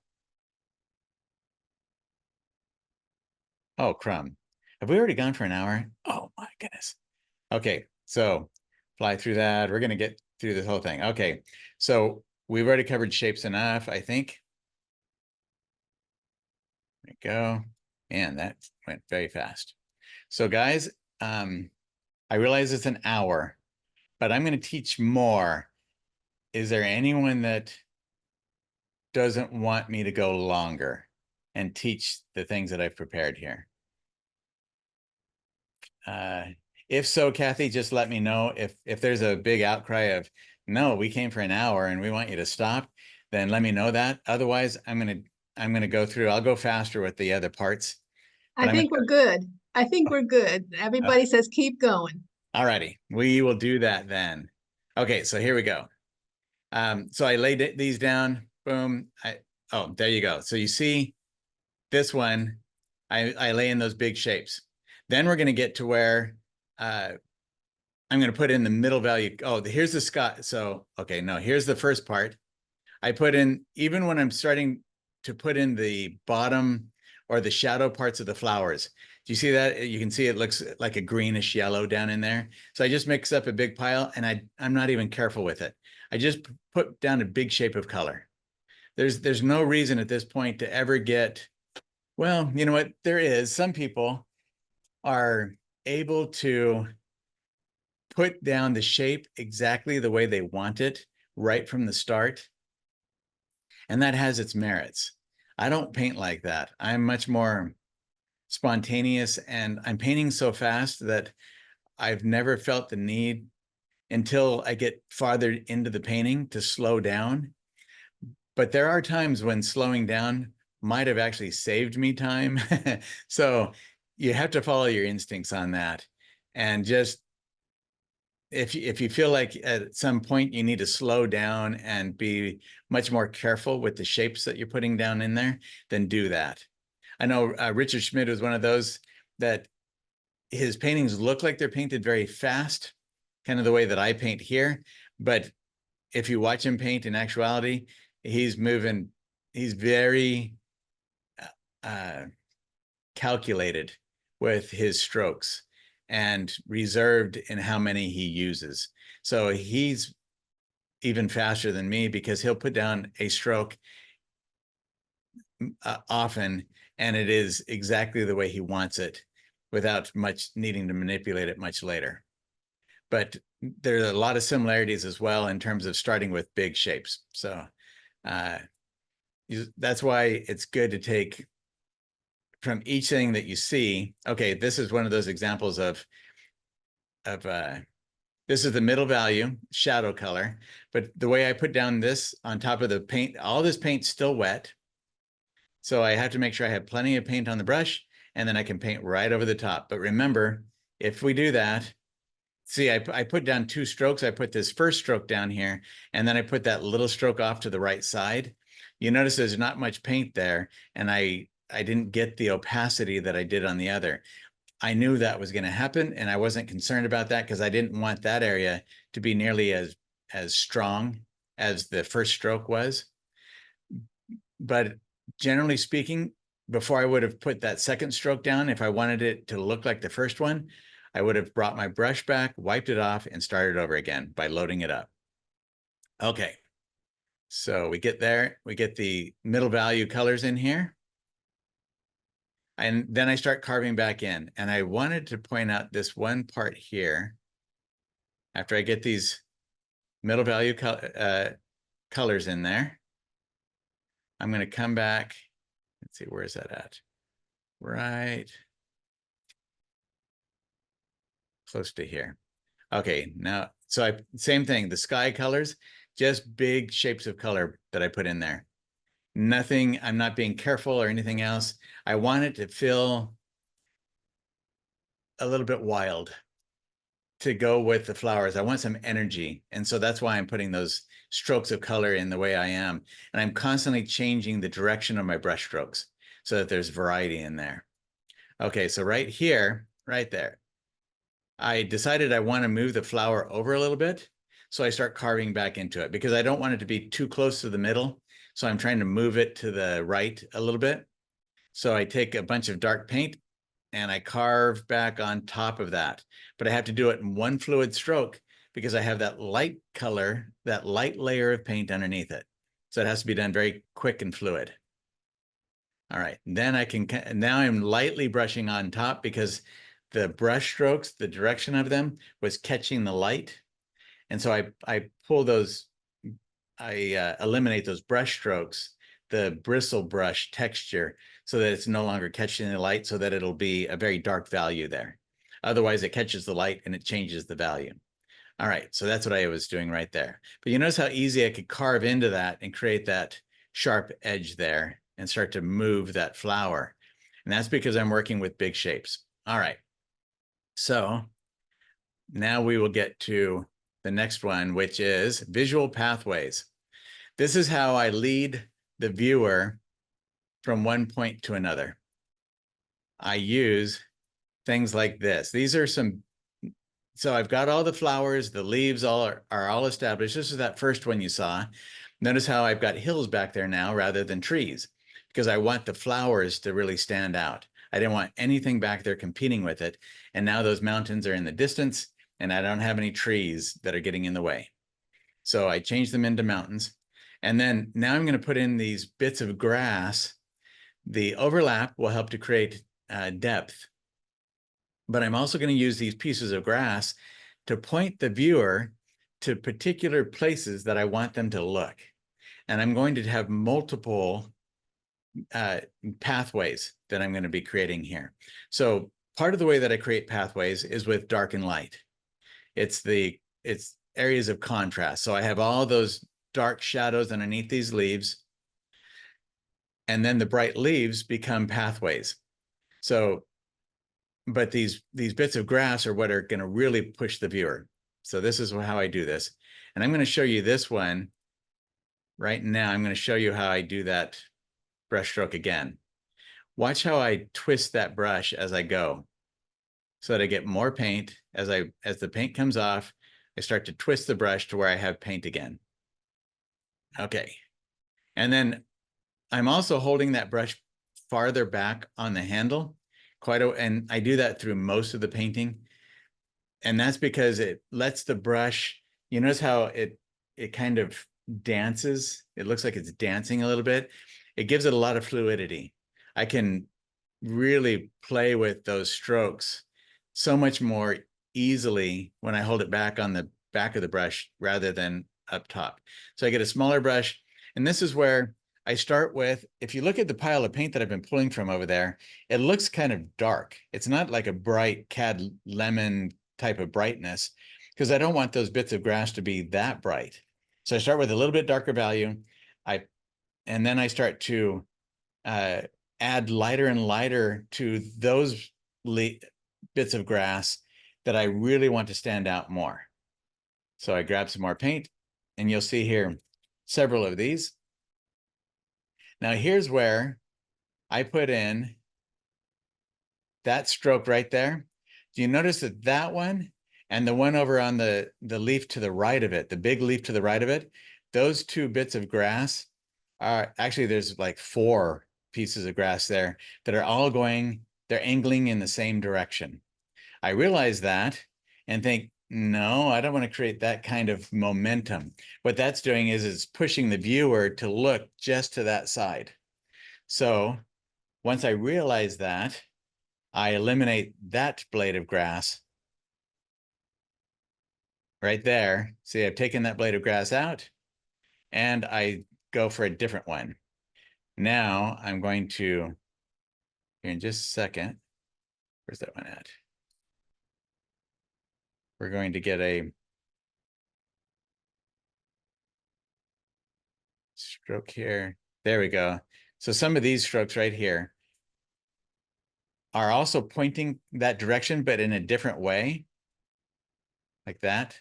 Oh, crumb. Have we already gone for an hour? Oh, my goodness. Okay, so fly through that. We're going to get through this whole thing. Okay, so we've already covered shapes enough, I think. There we go. And that went very fast. So guys, I realize it's an hour, but I'm going to teach more. Is there anyone that doesn't want me to go longer and teach the things that I've prepared here? If so, Kathy, just let me know. If there's a big outcry of, no, we came for an hour and we want you to stop, then let me know that. Otherwise, I'm gonna go through. I'll go faster with the other parts. I think we're good. I think we're good. Everybody says keep going. All righty, we will do that then. Okay, so here we go. So I laid these down. Boom. Oh, there you go. So you see this one I lay in those big shapes. Then we're going to get to where I'm going to put in the middle value. Oh, here's the sky. So, okay, no, here's the first part. I put in, even when I'm starting to put in the bottom or the shadow parts of the flowers. Do you see that? You can see it looks like a greenish yellow down in there. So I just mix up a big pile, and I'm not even careful with it. I just put down a big shape of color. There's no reason at this point to ever get, well, you know what? There is. Some people are able to put down the shape exactly the way they want it right from the start. And that has its merits. I don't paint like that. I'm much more spontaneous, and I'm painting so fast that I've never felt the need until I get farther into the painting to slow down. But there are times when slowing down might have actually saved me time. So you have to follow your instincts on that. And just if you feel like at some point you need to slow down and be much more careful with the shapes that you're putting down in there, then do that. I know Richard Schmid was one of those that his paintings look like they're painted very fast, kind of the way that I paint here. But if you watch him paint, in actuality, he's moving, he's very calculated with his strokes and reserved in how many he uses. So he's even faster than me because he'll put down a stroke often, and it is exactly the way he wants it without much needing to manipulate it much later. But there are a lot of similarities as well in terms of starting with big shapes. So that's why it's good to take from each thing that you see. Okay, this is one of those examples of this is the middle value, shadow color. But the way I put down this on top of the paint, all this paint's still wet. So I have to make sure I have plenty of paint on the brush, and then I can paint right over the top. But remember, if we do that, see, I put down 2 strokes. I put this first stroke down here, and then I put that little stroke off to the right side. You notice there's not much paint there, and I didn't get the opacity that I did on the other. I knew that was going to happen, and I wasn't concerned about that because I didn't want that area to be nearly as strong as the first stroke was. But generally speaking, before I would have put that second stroke down, if I wanted it to look like the first one, I would have brought my brush back, wiped it off, and started over again by loading it up. Okay, so we get there, we get the middle value colors in here. And then I start carving back in. And I wanted to point out this one part here. After I get these middle value colors in there, I'm going to come back. Let's see, where is that at? Right close to here. Okay, now, so same thing, the sky colors, just big shapes of color that I put in there. Nothing, I'm not being careful or anything else. I want it to feel a little bit wild to go with the flowers. I want some energy. And so that's why I'm putting those strokes of color in the way I am. And I'm constantly changing the direction of my brush strokes so that there's variety in there. Okay, so right here, right there, I decided I want to move the flower over a little bit. So I start carving back into it because I don't want it to be too close to the middle. So I'm trying to move it to the right a little bit. So I take a bunch of dark paint and I carve back on top of that. But I have to do it in one fluid stroke because I have that light color, that light layer of paint underneath it. So it has to be done very quick and fluid. All right, then I can, now I'm lightly brushing on top because the brush strokes, the direction of them was catching the light. And so I pull those, I eliminate those brush strokes, the bristle brush texture, so that it's no longer catching the light, so that it'll be a very dark value there. Otherwise, it catches the light and it changes the value. All right, so that's what I was doing right there. But you notice how easy I could carve into that and create that sharp edge there and start to move that flower. And that's because I'm working with big shapes. All right, so now we will get to the next one, which is visual pathways. This is how I lead the viewer from one point to another. I use things like this. These are some, so I've got all the flowers, the leaves are all established. This is that first one you saw. Notice how I've got hills back there now rather than trees, because I want the flowers to really stand out. I didn't want anything back there competing with it. And now those mountains are in the distance and I don't have any trees that are getting in the way. So I changed them into mountains. And then now I'm going to put in these bits of grass. The overlap will help to create depth. But I'm also going to use these pieces of grass to point the viewer to particular places that I want them to look. And I'm going to have multiple pathways that I'm going to be creating here. So part of the way that I create pathways is with dark and light. It's areas of contrast. So I have all those dark shadows underneath these leaves, and then the bright leaves become pathways. So, but these bits of grass are what are going to really push the viewer. So this is how I do this. And I'm going to show you this one right now. I'm going to show you how I do that brush stroke again. Watch how I twist that brush as I go, so that I get more paint. As the paint comes off, I start to twist the brush to where I have paint again. Okay. And then I'm also holding that brush farther back on the handle, and I do that through most of the painting. And that's because it lets the brush, you notice how it kind of dances. It looks like it's dancing a little bit. It gives it a lot of fluidity. I can really play with those strokes so much more easily when I hold it back on the back of the brush rather than up top. So I get a smaller brush, and this is where I start with, if you look at the pile of paint that I've been pulling from over there, it looks kind of dark. It's not like a bright cad lemon type of brightness, because I don't want those bits of grass to be that bright. So I start with a little bit darker value, and then I start to add lighter and lighter to those bits of grass that I really want to stand out more. So I grab some more paint, and you'll see here several of these. Now here's where I put in that stroke right there. Do you notice that that one and the one over on the leaf to the right of it, the big leaf to the right of it, those two bits of grass are actually, there's like 4 pieces of grass there that are all they're angling in the same direction. I realize that and think, no, I don't want to create that kind of momentum. What that's doing is it's pushing the viewer to look just to that side. So once I realize that, I eliminate that blade of grass right there. See, I've taken that blade of grass out and I go for a different one. Now I'm going to, here in just a second, where's that one at? We're going to get a stroke here. There we go. So some of these strokes right here are also pointing that direction, but in a different way, like that.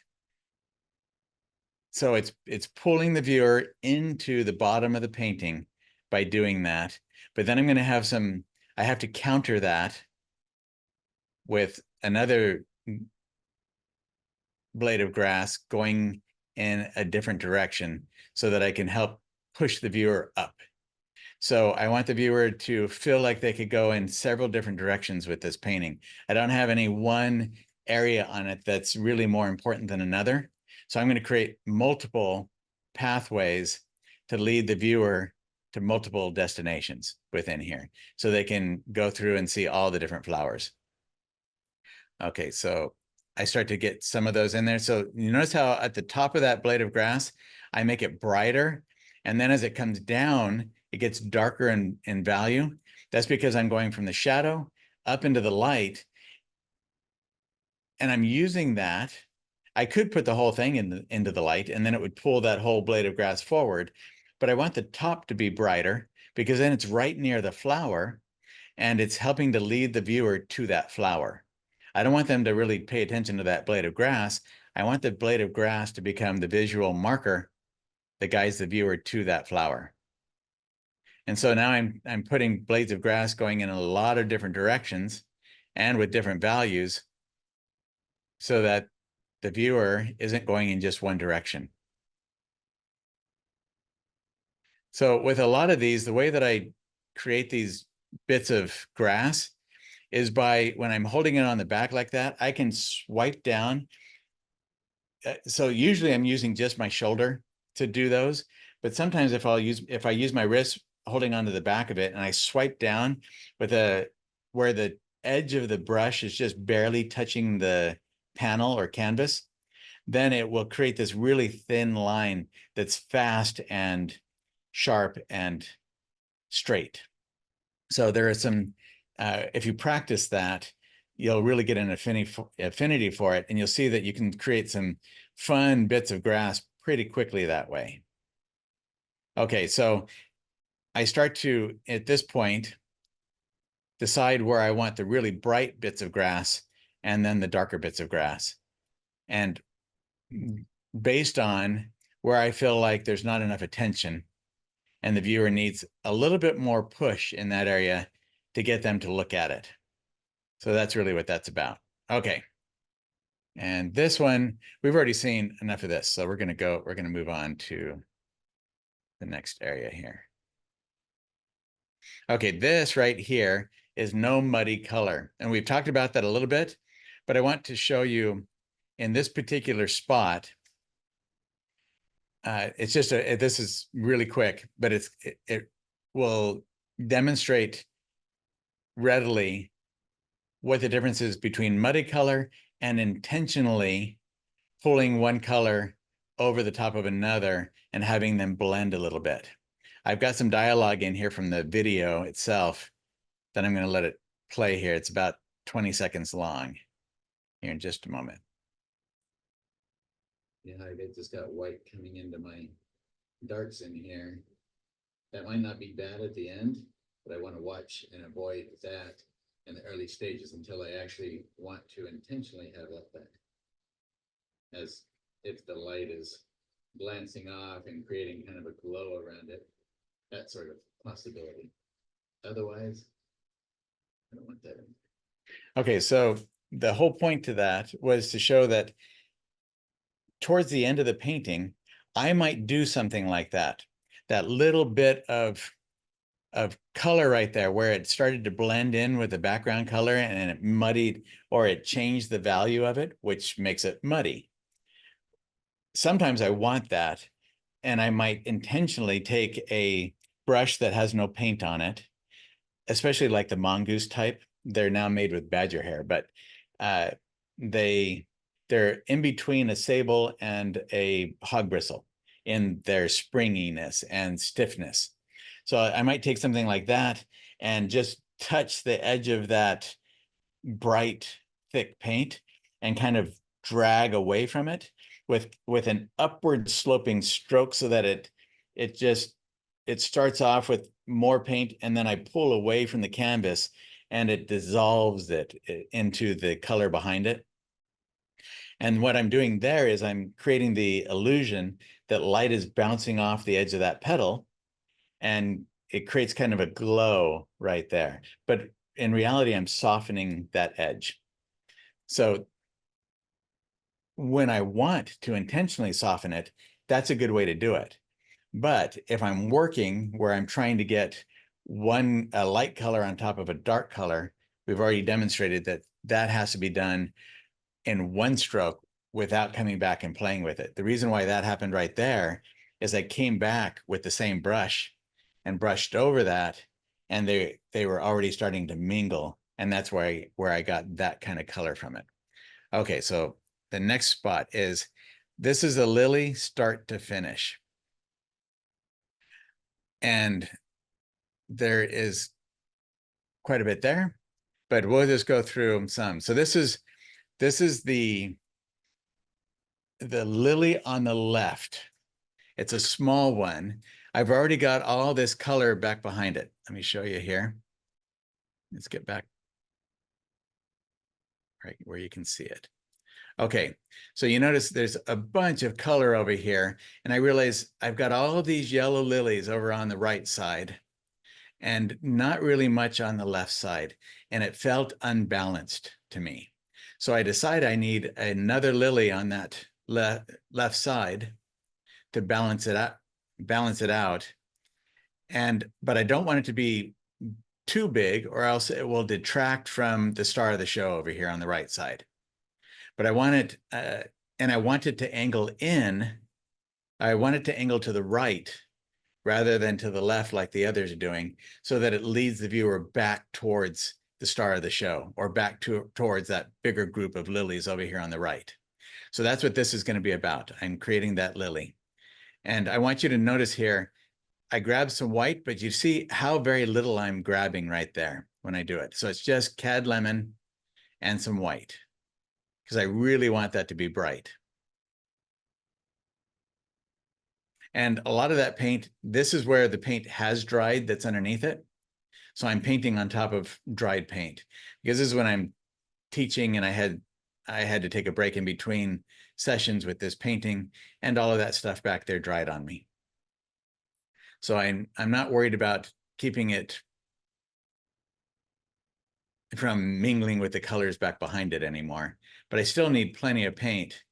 So it's pulling the viewer into the bottom of the painting by doing that. But then I'm going to have I have to counter that with another blade of grass going in a different direction so that I can help push the viewer up. So I want the viewer to feel like they could go in several different directions with this painting. I don't have any one area on it that's really more important than another. So I'm going to create multiple pathways to lead the viewer to multiple destinations within here, so they can go through and see all the different flowers. Okay, so I start to get some of those in there. So you notice how at the top of that blade of grass, I make it brighter. And then as it comes down, it gets darker in value. That's because I'm going from the shadow up into the light. And I'm using that. I could put the whole thing into the light, and then it would pull that whole blade of grass forward. But I want the top to be brighter, because then it's right near the flower and it's helping to lead the viewer to that flower. I don't want them to really pay attention to that blade of grass. I want the blade of grass to become the visual marker that guides the viewer to that flower. And so now I'm putting blades of grass going in a lot of different directions and with different values so that the viewer isn't going in just one direction. So with a lot of these, the way that I create these bits of grass is by, when I'm holding it on the back like that, I can swipe down. So usually I'm using just my shoulder to do those, but sometimes if I use my wrist holding onto the back of it and I swipe down with where the edge of the brush is just barely touching the panel or canvas, then it will create this really thin line that's fast and sharp and straight. So there are some, if you practice that, you'll really get an affinity for it, and you'll see that you can create some fun bits of grass pretty quickly that way. Okay, so I start to, at this point, decide where I want the really bright bits of grass and then the darker bits of grass. And based on where I feel like there's not enough attention and the viewer needs a little bit more push in that area to get them to look at it. So that's really what that's about. Okay. And this one, we've already seen enough of this. So we're going to move on to the next area here. Okay, this right here is no muddy color. And we've talked about that a little bit, but I want to show you in this particular spot. It's just this is really quick, but it will demonstrate readily what the difference is between muddy color and intentionally pulling one color over the top of another and having them blend a little bit. I've got some dialogue in here from the video itself that I'm going to let it play here. It's about 20 seconds long here in just a moment. Yeah, I just got white coming into my darks in here. That might not be bad at the end, but I want to watch and avoid that in the early stages until I actually want to intentionally have that back. As if the light is glancing off and creating kind of a glow around it, that sort of possibility. Otherwise, I don't want that in. Okay, so the whole point to that was to show that towards the end of the painting, I might do something like that. That little bit of color right there where it started to blend in with the background color and it muddied, or it changed the value of it, which makes it muddy. Sometimes I want that, and I might intentionally take a brush that has no paint on it, especially like the mongoose type. They're now made with badger hair, but they're in between a sable and a hog bristle in their springiness and stiffness. So I might take something like that and just touch the edge of that bright, thick paint and kind of drag away from it with an upward sloping stroke so that it starts off with more paint, and then I pull away from the canvas and it dissolves it into the color behind it. And what I'm doing there is I'm creating the illusion that light is bouncing off the edge of that petal, and it creates kind of a glow right there. But in reality, I'm softening that edge. So when I want to intentionally soften it, that's a good way to do it. But if I'm working where I'm trying to get a light color on top of a dark color, we've already demonstrated that that has to be done in one stroke without coming back and playing with it. The reason why that happened right there is I came back with the same brush and brushed over that, and they were already starting to mingle, and that's where I got that kind of color from it. Okay, so the next spot is, this is a lily start to finish. And there is quite a bit there, but we'll just go through some. So this is the lily on the left. It's a small one. I've already got all this color back behind it. Let me show you here. Let's get back right where you can see it. Okay, so you notice there's a bunch of color over here, and I realize I've got all of these yellow lilies over on the right side. and not really much on the left side. And it felt unbalanced to me. So I decided I need another lily on that left side to balance it out. But I don't want it to be too big, or else it will detract from the star of the show over here on the right side. But I want it, and I want it to angle in. I want it to angle to the right rather than to the left like the others are doing, so that it leads the viewer back towards the star of the show, or back towards that bigger group of lilies over here on the right. So that's what this is going to be about. I'm creating that lily. And I want you to notice here, I grabbed some white, but you see how very little I'm grabbing right there when I do it. So it's just cad lemon and some white, because I really want that to be bright. And a lot of that paint, this is where the paint has dried that's underneath it. So I'm painting on top of dried paint, because this is when I'm teaching, and I had to take a break in between sessions with this painting, and all of that stuff back there dried on me. So I'm not worried about keeping it from mingling with the colors back behind it anymore, but I still need plenty of paint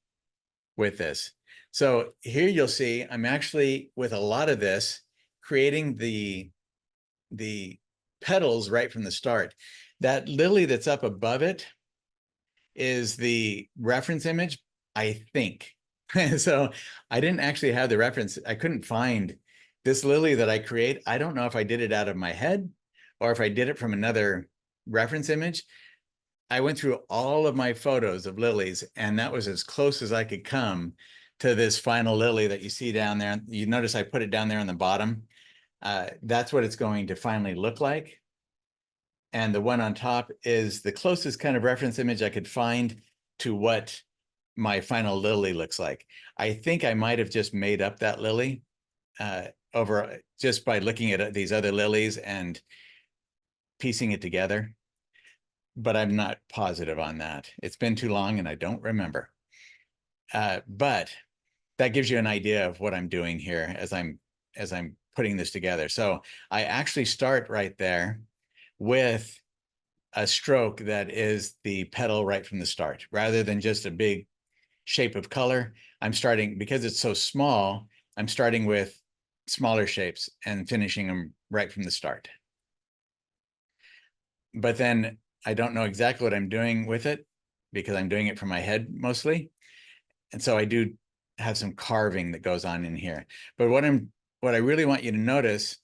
with this. So here you'll see I'm actually, with a lot of this, creating the petals right from the start. That lily that's up above it is the reference image, I think. So I didn't actually have the reference. I couldn't find this lily that I create. I don't know if I did it out of my head or if I did it from another reference image. I went through all of my photos of lilies, and that was as close as I could come to this final lily that you see down there. You notice I put it down there on the bottom. That's what it's going to finally look like. And the one on top is the closest kind of reference image I could find to what my final lily looks like. I think I might have just made up that lily over just by looking at these other lilies and piecing it together, but I'm not positive on that. It's been too long and I don't remember. But that gives you an idea of what I'm doing here as I'm putting this together. So I actually start right there with a stroke that is the petal right from the start, rather than just a big shape of color. I'm starting, because it's so small, I'm starting with smaller shapes and finishing them right from the start. But then I don't know exactly what I'm doing with it, because I'm doing it from my head mostly. And so I do have some carving that goes on in here. But what I really want you to notice,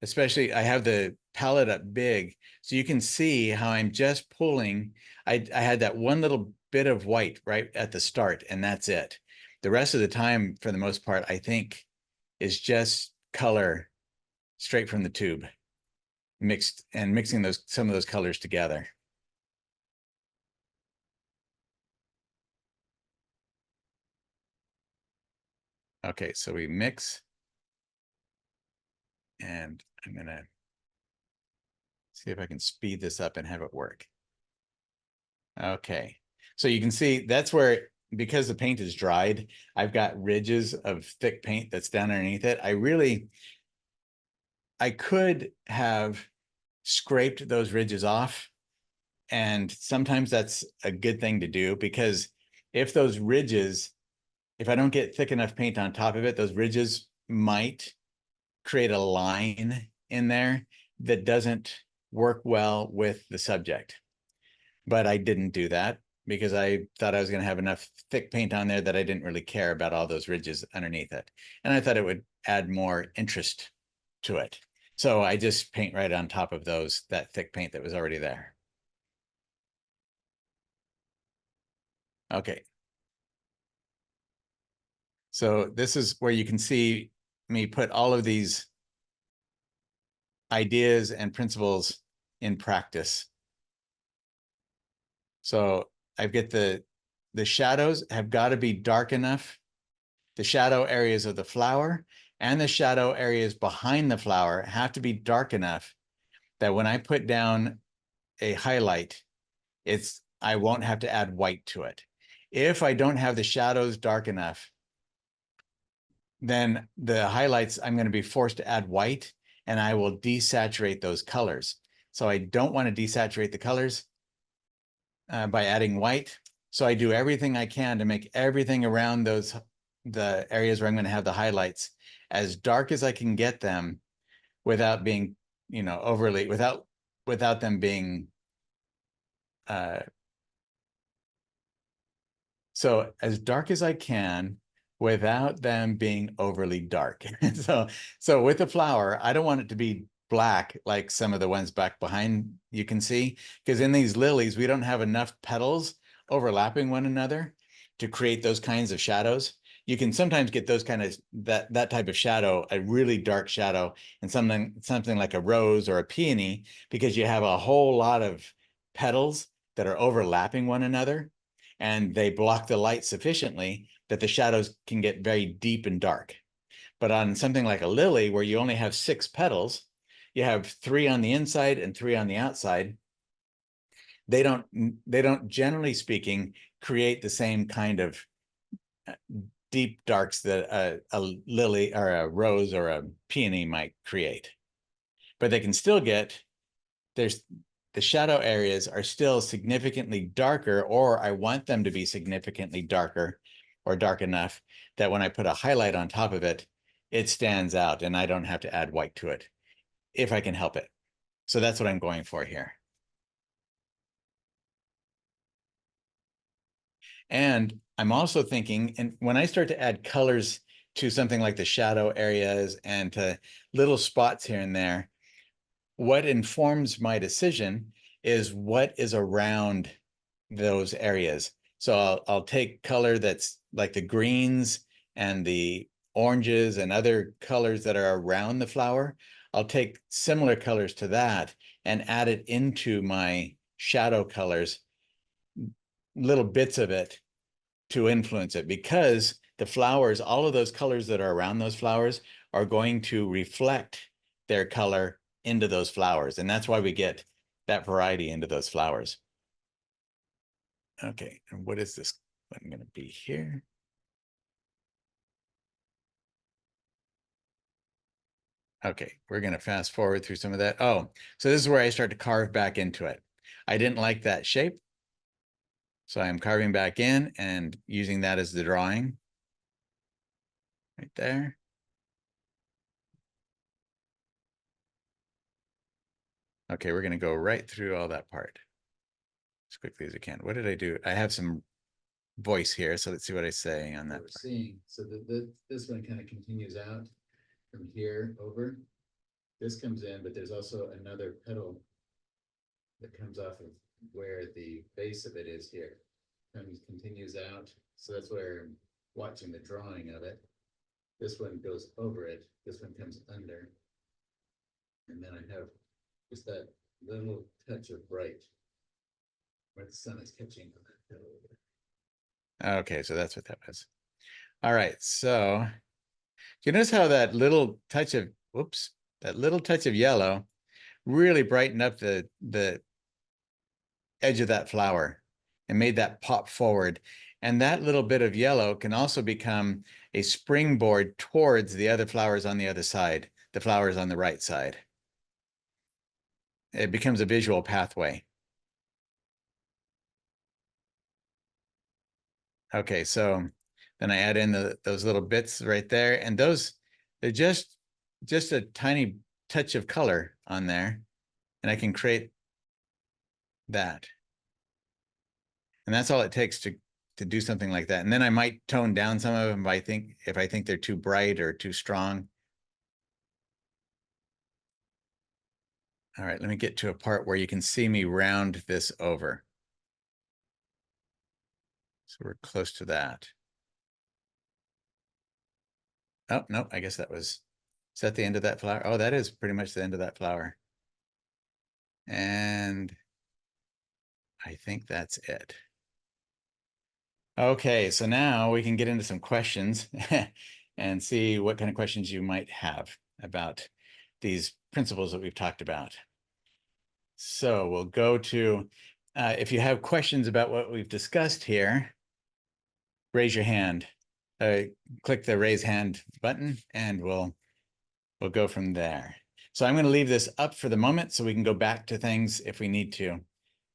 especially, I have the palette up big, so you can see how I'm just pulling. I had that one little bit of white right at the start, and that's it. The rest of the time, for the most part, I think is just color straight from the tube, mixing some of those colors together. Okay, so we mix, and I'm gonna see if I can speed this up and have it work. Okay, so you can see that's where, because the paint is dried, I've got ridges of thick paint that's down underneath it. I could have scraped those ridges off, and sometimes that's a good thing to do, because if those ridges, if I don't get thick enough paint on top of it, those ridges might create a line in there that doesn't work well with the subject. But I didn't do that, because I thought I was going to have enough thick paint on there that I didn't really care about all those ridges underneath it. And I thought it would add more interest to it. So I just paint right on top of that thick paint that was already there. Okay. So this is where you can see me put all of these ideas and principles in practice. So I've got the shadows have got to be dark enough. The shadow areas of the flower and the shadow areas behind the flower have to be dark enough that when I put down a highlight, I won't have to add white to it. If I don't have the shadows dark enough, then the highlights, I'm going to be forced to add white, and I will desaturate those colors. So I don't want to desaturate the colors by adding white. So I do everything I can to make everything around the areas where I'm going to have the highlights as dark as I can get them without being, overly, without them being, so as dark as I can without them being overly dark. So with the flower, I don't want it to be black like some of the ones back behind you can see, because in these lilies, we don't have enough petals overlapping one another to create those kinds of shadows. You can sometimes get those kind of that type of shadow, a really dark shadow, in something like a rose or a peony, because you have a whole lot of petals that are overlapping one another, and they block the light sufficiently that the shadows can get very deep and dark. But on something like a lily, where you only have 6 petals, you have 3 on the inside and 3 on the outside. They don't, generally speaking, create the same kind of deep darks that a lily or a rose or a peony might create. But they can still get, the shadow areas are still significantly darker, or I want them to be significantly darker or dark enough that when I put a highlight on top of it, it stands out and I don't have to add white to it if I can help it. So that's what I'm going for here. And I'm also thinking, and when I start to add colors to something like the shadow areas and to little spots here and there, what informs my decision is what is around those areas. So I'll take color that's like the greens and the oranges and other colors that are around the flower. I'll take similar colors to that and add it into my shadow colors, little bits of it, to influence it, because the flowers, all of those colors that are around those flowers are going to reflect their color into those flowers. And that's why we get that variety into those flowers. Okay, and what is this button going to be here? Okay, we're going to fast forward through some of that. Oh, so this is where I start to carve back into it. I didn't like that shape, so I'm carving back in and using that as the drawing right there. Okay, we're going to go right through all that part as quickly as I can. What did I do? I have some voice here, so let's see what I say on that. We're seeing, so this one kind of continues out from here over. This comes in, but there's also another petal that comes off of where the base of it is here. Continues out. So that's where I'm watching the drawing of it. This one goes over it. This one comes under. And then I have just that little touch of bright where the sun is catching on that petal. Okay, so that's what that was. All right, so you notice how that little touch of, whoops, that little touch of yellow really brightened up the edge of that flower and made that pop forward. And that little bit of yellow can also become a springboard towards the other flowers on the other side, the flowers on the right side. It becomes a visual pathway. Okay, so then I add in those little bits right there, and they're just a tiny touch of color on there, and I can create that. And that's all it takes to do something like that. And then I might tone down some of them if I think they're too bright or too strong. All right, let me get to a part where you can see me round this over. So we're close to that. Oh, no, I guess is that the end of that flower? Oh, that is pretty much the end of that flower. And I think that's it. Okay, so now we can get into some questions and see what kind of questions you might have about these principles that we've talked about. So we'll go to, if you have questions about what we've discussed here, raise your hand. Click the raise hand button and we'll go from there. So I'm going to leave this up for the moment so we can go back to things if we need to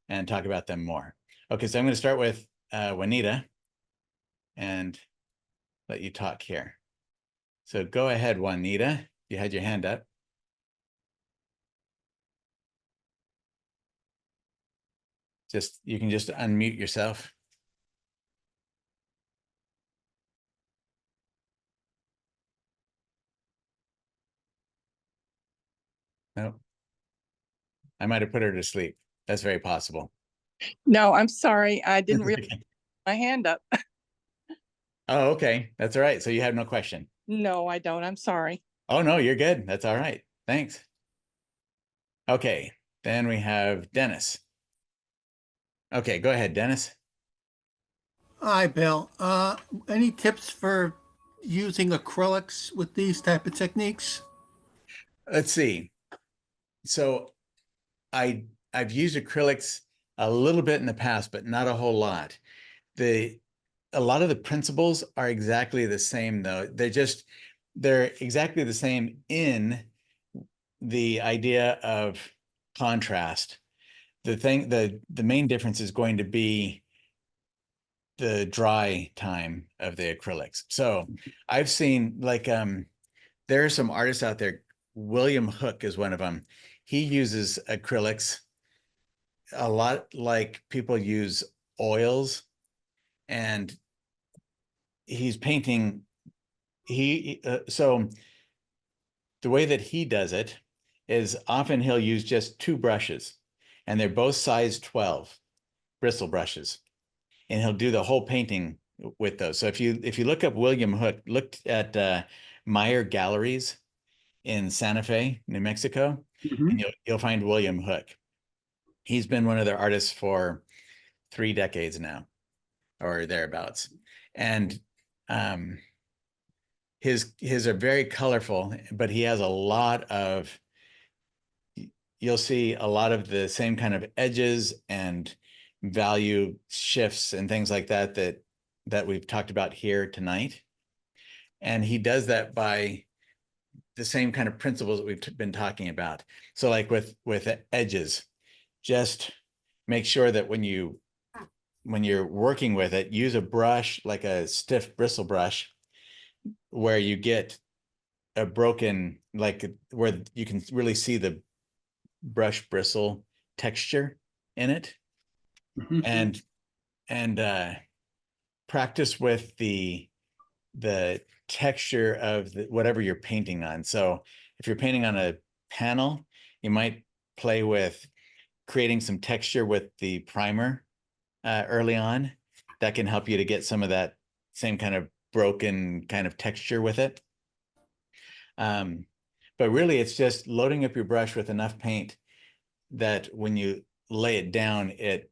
and talk about them more. Okay, so I'm going to start with Juanita and let you talk here. So go ahead, Juanita. You had your hand up. You can just unmute yourself. No, I might have put her to sleep. That's very possible. No, I'm sorry. I didn't realize my hand up. Oh, okay. That's all right. So you have no question. No, I don't. I'm sorry. Oh, no, you're good. That's all right. Thanks. Okay. Then we have Dennis. Okay, go ahead, Dennis. Hi, Bill. Any tips for using acrylics with these type of techniques? Let's see. So I've used acrylics a little bit in the past, but not a whole lot. A lot of the principles are exactly the same, though. They're exactly the same in the idea of contrast. The main difference is going to be the dry time of the acrylics. So I've seen there are some artists out there. William Hook is one of them. He uses acrylics a lot like people use oils, and he's painting. So the way that he does it is often he'll use just two brushes, and they're both size 12 bristle brushes, and he'll do the whole painting with those. So if you look up William Hook, look at Meyer Galleries in Santa Fe, New Mexico, and you'll find William Hook. He's been one of their artists for 3 decades now, or thereabouts, and his are very colorful, but he has a lot of, you'll see a lot of the same kind of edges and value shifts and things like that we've talked about here tonight. And he does that by the same kind of principles that we've been talking about. So like with edges, just make sure that when you're working with it, use a brush like a stiff bristle brush where you get a broken, like where you can really see the brush bristle texture in it. And practice with the texture of whatever you're painting on. So if you're painting on a panel, you might play with creating some texture with the primer early on. That can help you to get some of that same kind of broken kind of texture with it. But really, it's just loading up your brush with enough paint that when you lay it down, it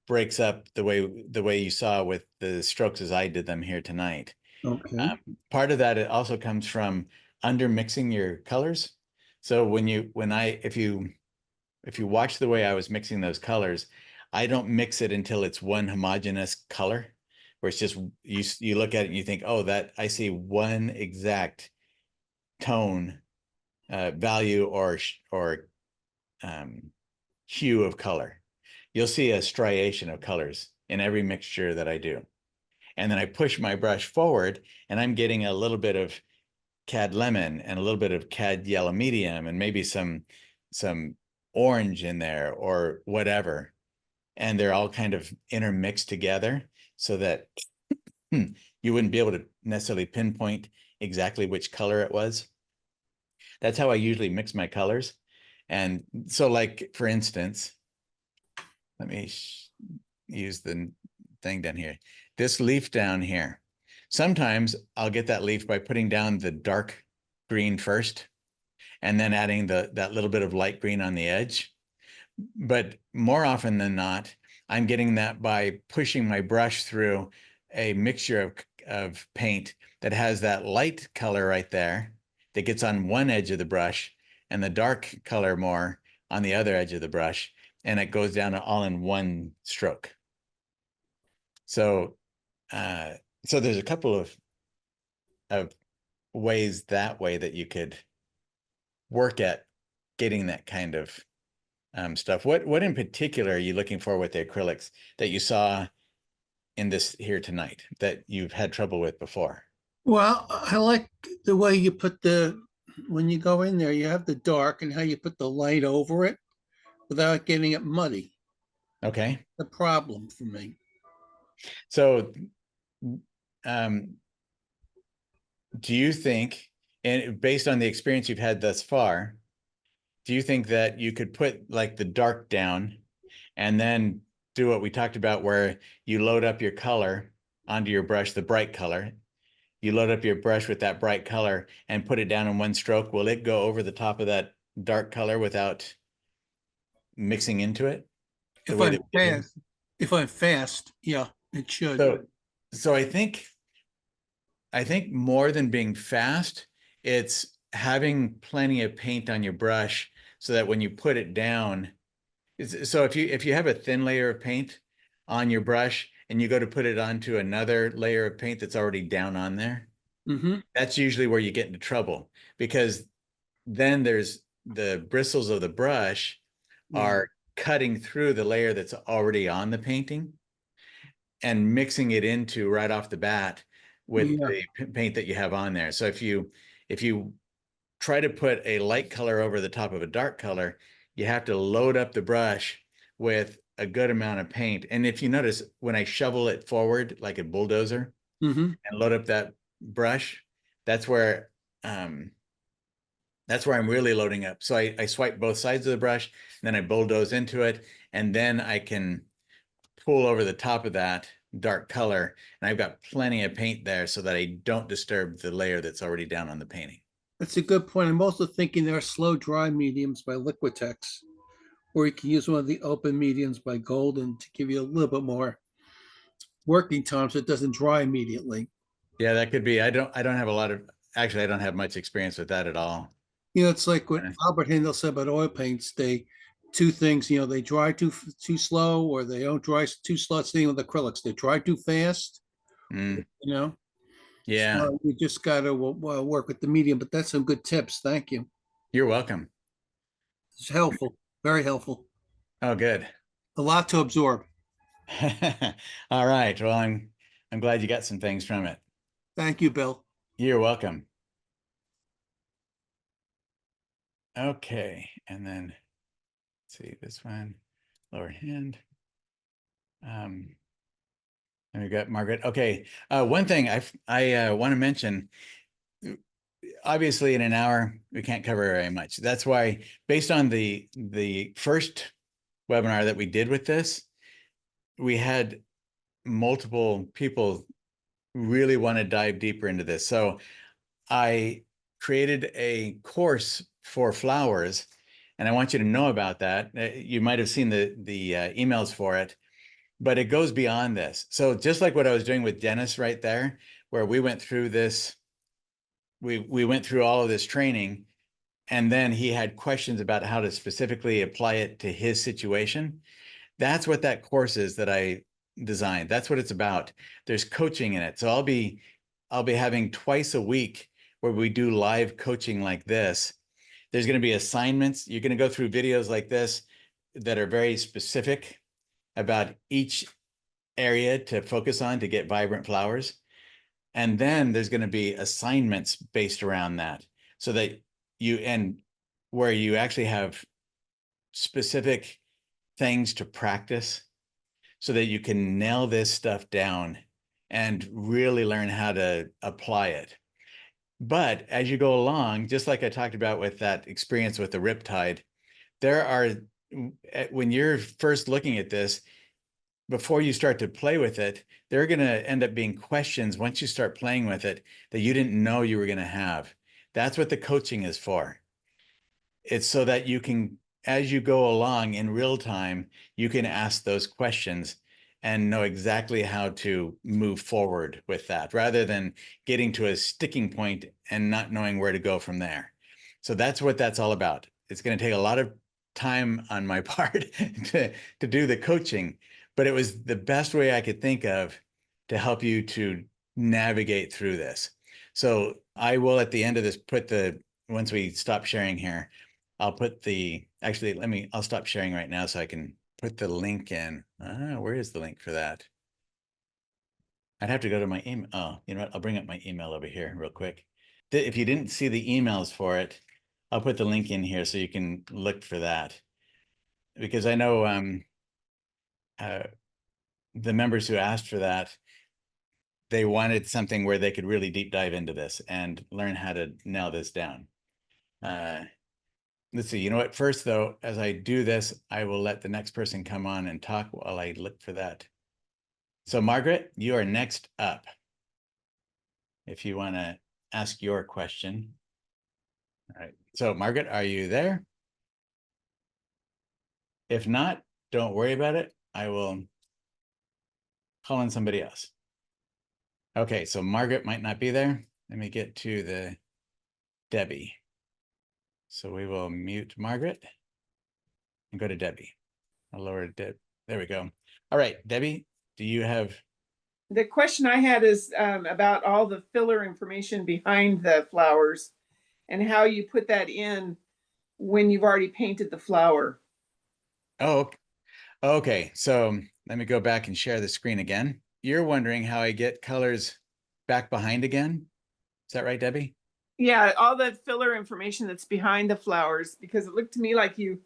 breaks up the way you saw with the strokes as I did them here tonight. Okay. Part of that, it also comes from under mixing your colors. So if you watch the way I was mixing those colors, I don't mix it until it's one homogeneous color, where it's just you look at it and you think, oh, that I see one exact tone, value, or hue of color. You'll see a striation of colors in every mixture that I do. And then I push my brush forward and I'm getting a little bit of cad lemon and a little bit of cad yellow medium and maybe some orange in there or whatever. And they're all kind of intermixed together so that you wouldn't be able to necessarily pinpoint exactly which color it was. That's how I usually mix my colors. And so like, for instance, let me use the thing down here. This leaf down here. Sometimes I'll get that leaf by putting down the dark green first and then adding that little bit of light green on the edge. But more often than not, I'm getting that by pushing my brush through a mixture of paint that has that light color right there that gets on one edge of the brush and the dark color more on the other edge of the brush. And it goes down all in one stroke. So there's a couple of ways that you could work at getting that kind of stuff. What in particular are you looking for with the acrylics that you saw in this here tonight that you've had trouble with before? Well, I like the way you put when you go in there, you have the dark and how you put the light over it without getting it muddy. Okay. The problem for me. So, um, do you think, and based on the experience you've had thus far, do you think that you could put like the dark down and then do what we talked about where you load up your color onto your brush, the bright color, you load up your brush with that bright color and put it down in one stroke? Will it go over the top of that dark color without mixing into it? If I'm fast, yeah, it should. So I think more than being fast, it's having plenty of paint on your brush so that when you put it down, so if you have a thin layer of paint on your brush and you go to put it onto another layer of paint that's already down on there, that's usually where you get into trouble, because then there's the bristles of the brush are cutting through the layer that's already on the painting and mixing it into right off the bat with the paint that you have on there. So if you try to put a light color over the top of a dark color, you have to load up the brush with a good amount of paint. And if you notice, when I shovel it forward like a bulldozer and load up that brush, that's where I'm really loading up. So I swipe both sides of the brush, and then I bulldoze into it, and then I can pull over the top of that dark color, and I've got plenty of paint there so that I don't disturb the layer that's already down on the painting. That's a good point. I'm also thinking there are slow dry mediums by Liquitex, or you can use one of the open mediums by Golden to give you a little bit more working time so it doesn't dry immediately. Yeah, that could be. I don't have I don't have much experience with that at all. It's like what Albert Hindle said about oil paints. Two things, they dry too slow, or they don't dry too slow. Same with acrylics. They dry too fast, Yeah. So you just got to work with the medium, but that's some good tips. Thank you. You're welcome. It's helpful. Very helpful. Oh, good. A lot to absorb. All right. Well, I'm glad you got some things from it. Thank you, Bill. You're welcome. Okay. And then let's see this one, lower hand. And we've got Margaret. Okay. One thing I want to mention, obviously in an hour, we can't cover very much. That's why, based on the first webinar that we did with this, we had multiple people really want to dive deeper into this. So I created a course for flowers, and I want you to know about that. You might have seen the emails for it, but it goes beyond this. So just like what I was doing with Dennis right there, where we went through this, we went through all of this training, and then he had questions about how to specifically apply it to his situation. That's what that course is that I designed. That's what it's about. There's coaching in it. So I'll be having twice a week where we do live coaching like this. There's going to be assignments. You're going to go through videos like this that are very specific about each area to focus on to get vibrant flowers. And then there's going to be assignments based around that, so that where you actually have specific things to practice so that you can nail this stuff down and really learn how to apply it. But as you go along, just like I talked about with that experience with the Riptide, when you're first looking at this, before you start to play with it, there are going to end up being questions once you start playing with it that you didn't know you were going to have. That's what the coaching is for. It's so that you can, as you go along in real time, you can ask those questions and know exactly how to move forward with that, rather than getting to a sticking point and not knowing where to go from there. So that's what that's all about. It's going to take a lot of time on my part to do the coaching, but it was the best way I could think of to help you to navigate through this. So I will, at the end of this, once we stop sharing here, I'll put the, actually, I'll stop sharing right now so I can put the link in. Where is the link for that? I'd have to go to my email. Oh, you know what? I'll bring up my email over here real quick. If you didn't see the emails for it, I'll put the link in here so you can look for that. Because I know the members who asked for that, they wanted something where they could really deep dive into this and learn how to nail this down. Let's see, you know what? First, though, as I do this, I will let the next person come on and talk while I look for that. So, Margaret, you are next up. If you want to ask your question. All right. So, Margaret, are you there? If not, don't worry about it. I will call in somebody else. Okay, so Margaret might not be there. Let me get to the Debbie. So we will mute Margaret and go to Debbie. I'll lower Deb. There we go. All right, Debbie, do you have? The question I had is about all the filler information behind the flowers and how you put that in when you've already painted the flower. Oh, okay. So let me go back and share the screen again. You're wondering how I get colors back behind again? Is that right, Debbie? Yeah, all the filler information that's behind the flowers, because it looked to me like you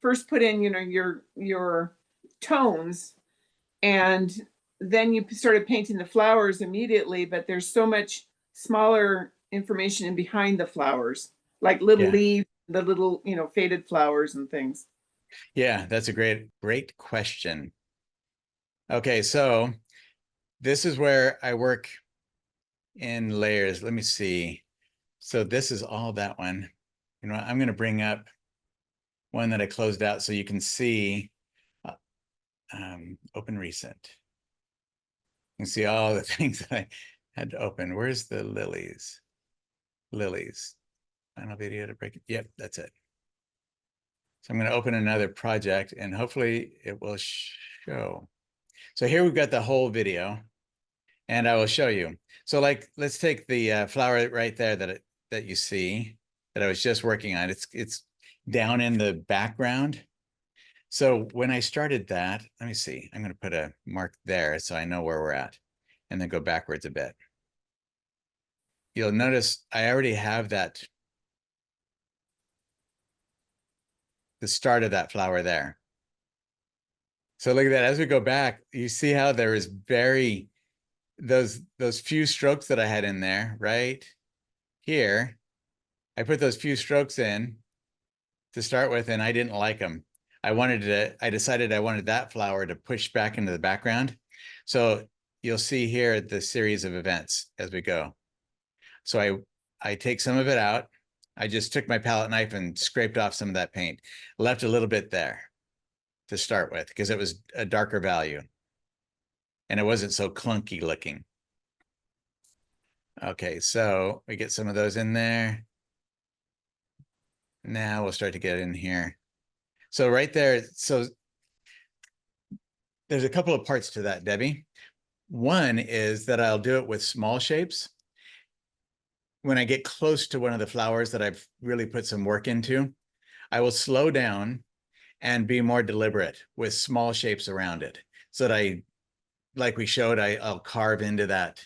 first put in, your tones, and then you started painting the flowers immediately, but there's so much smaller information in behind the flowers, like little leaves, the little, faded flowers and things. Yeah, that's a great question. Okay, so this is where I work in layers. Let me see. So this is all that one. You know, I'm going to bring up one that I closed out so you can see. Open recent. You can see all the things that I had to open. Where's the lilies? Lilies. Final video to break it. Yep, that's it. So I'm going to open another project and hopefully it will show. So here we've got the whole video and I will show you. So let's take the flower right there that you see that I was just working on. It's down in the background. So when I started that, let me see, I'm going to put a mark there so I know where we're at and then go backwards a bit. You'll notice I already have that, the start of that flower there. So look at that. As we go back, you see how there is those few strokes that I had in there, right? Here, I put those few strokes in to start with, and I didn't like them. I decided I wanted that flower to push back into the background. So you'll see here the series of events as we go. So I take some of it out. I just took my palette knife and scraped off some of that paint, left a little bit there to start with because it was a darker value and it wasn't so clunky looking. Okay, so we get some of those in there. Now we'll start to get in here. So right there, so there's a couple of parts to that, Debbie. One is that I'll do it with small shapes. When I get close to one of the flowers that I've really put some work into, I will slow down and be more deliberate with small shapes around it. So that like we showed, I'll carve into that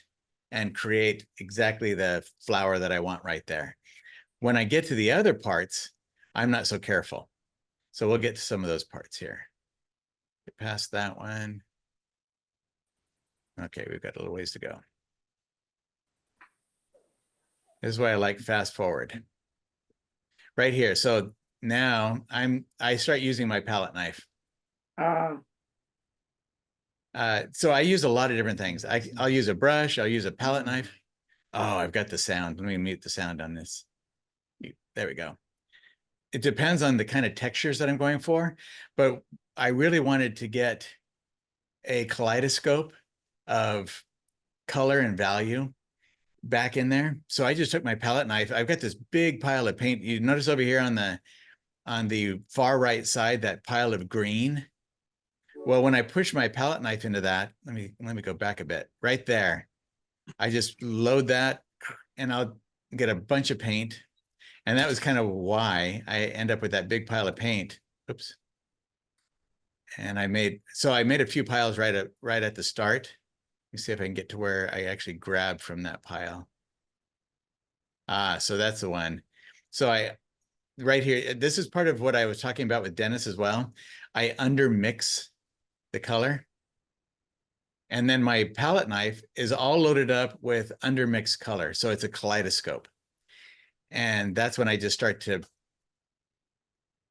and create exactly the flower that I want right there. When I get to the other parts, I'm not so careful. So we'll get to some of those parts here. Get past that one. Okay, we've got a little ways to go. This is why I like fast forward. Right here. So now I start using my palette knife. So I use a lot of different things. I'll use a brush, I'll use a palette knife. Oh, I've got the sound. Let me mute the sound on this. There we go. It depends on the kind of textures that I'm going for, but I really wanted to get a kaleidoscope of color and value back in there. So I just took my palette knife. I've got this big pile of paint. You notice over here on the far right side, that pile of green. Well, when I push my palette knife into that, let me go back a bit. Right there, I just load that and I'll get a bunch of paint And that was kind of why I end up with that big pile of paint. Oops. And I made a few piles right at the start. Let me see if I can get to where I actually grabbed from that pile. Ah, so that's the one. So right here, this is part of what I was talking about with Dennis as well. I undermix the color. And then my palette knife is all loaded up with undermixed color. So it's a kaleidoscope. And that's when I just start to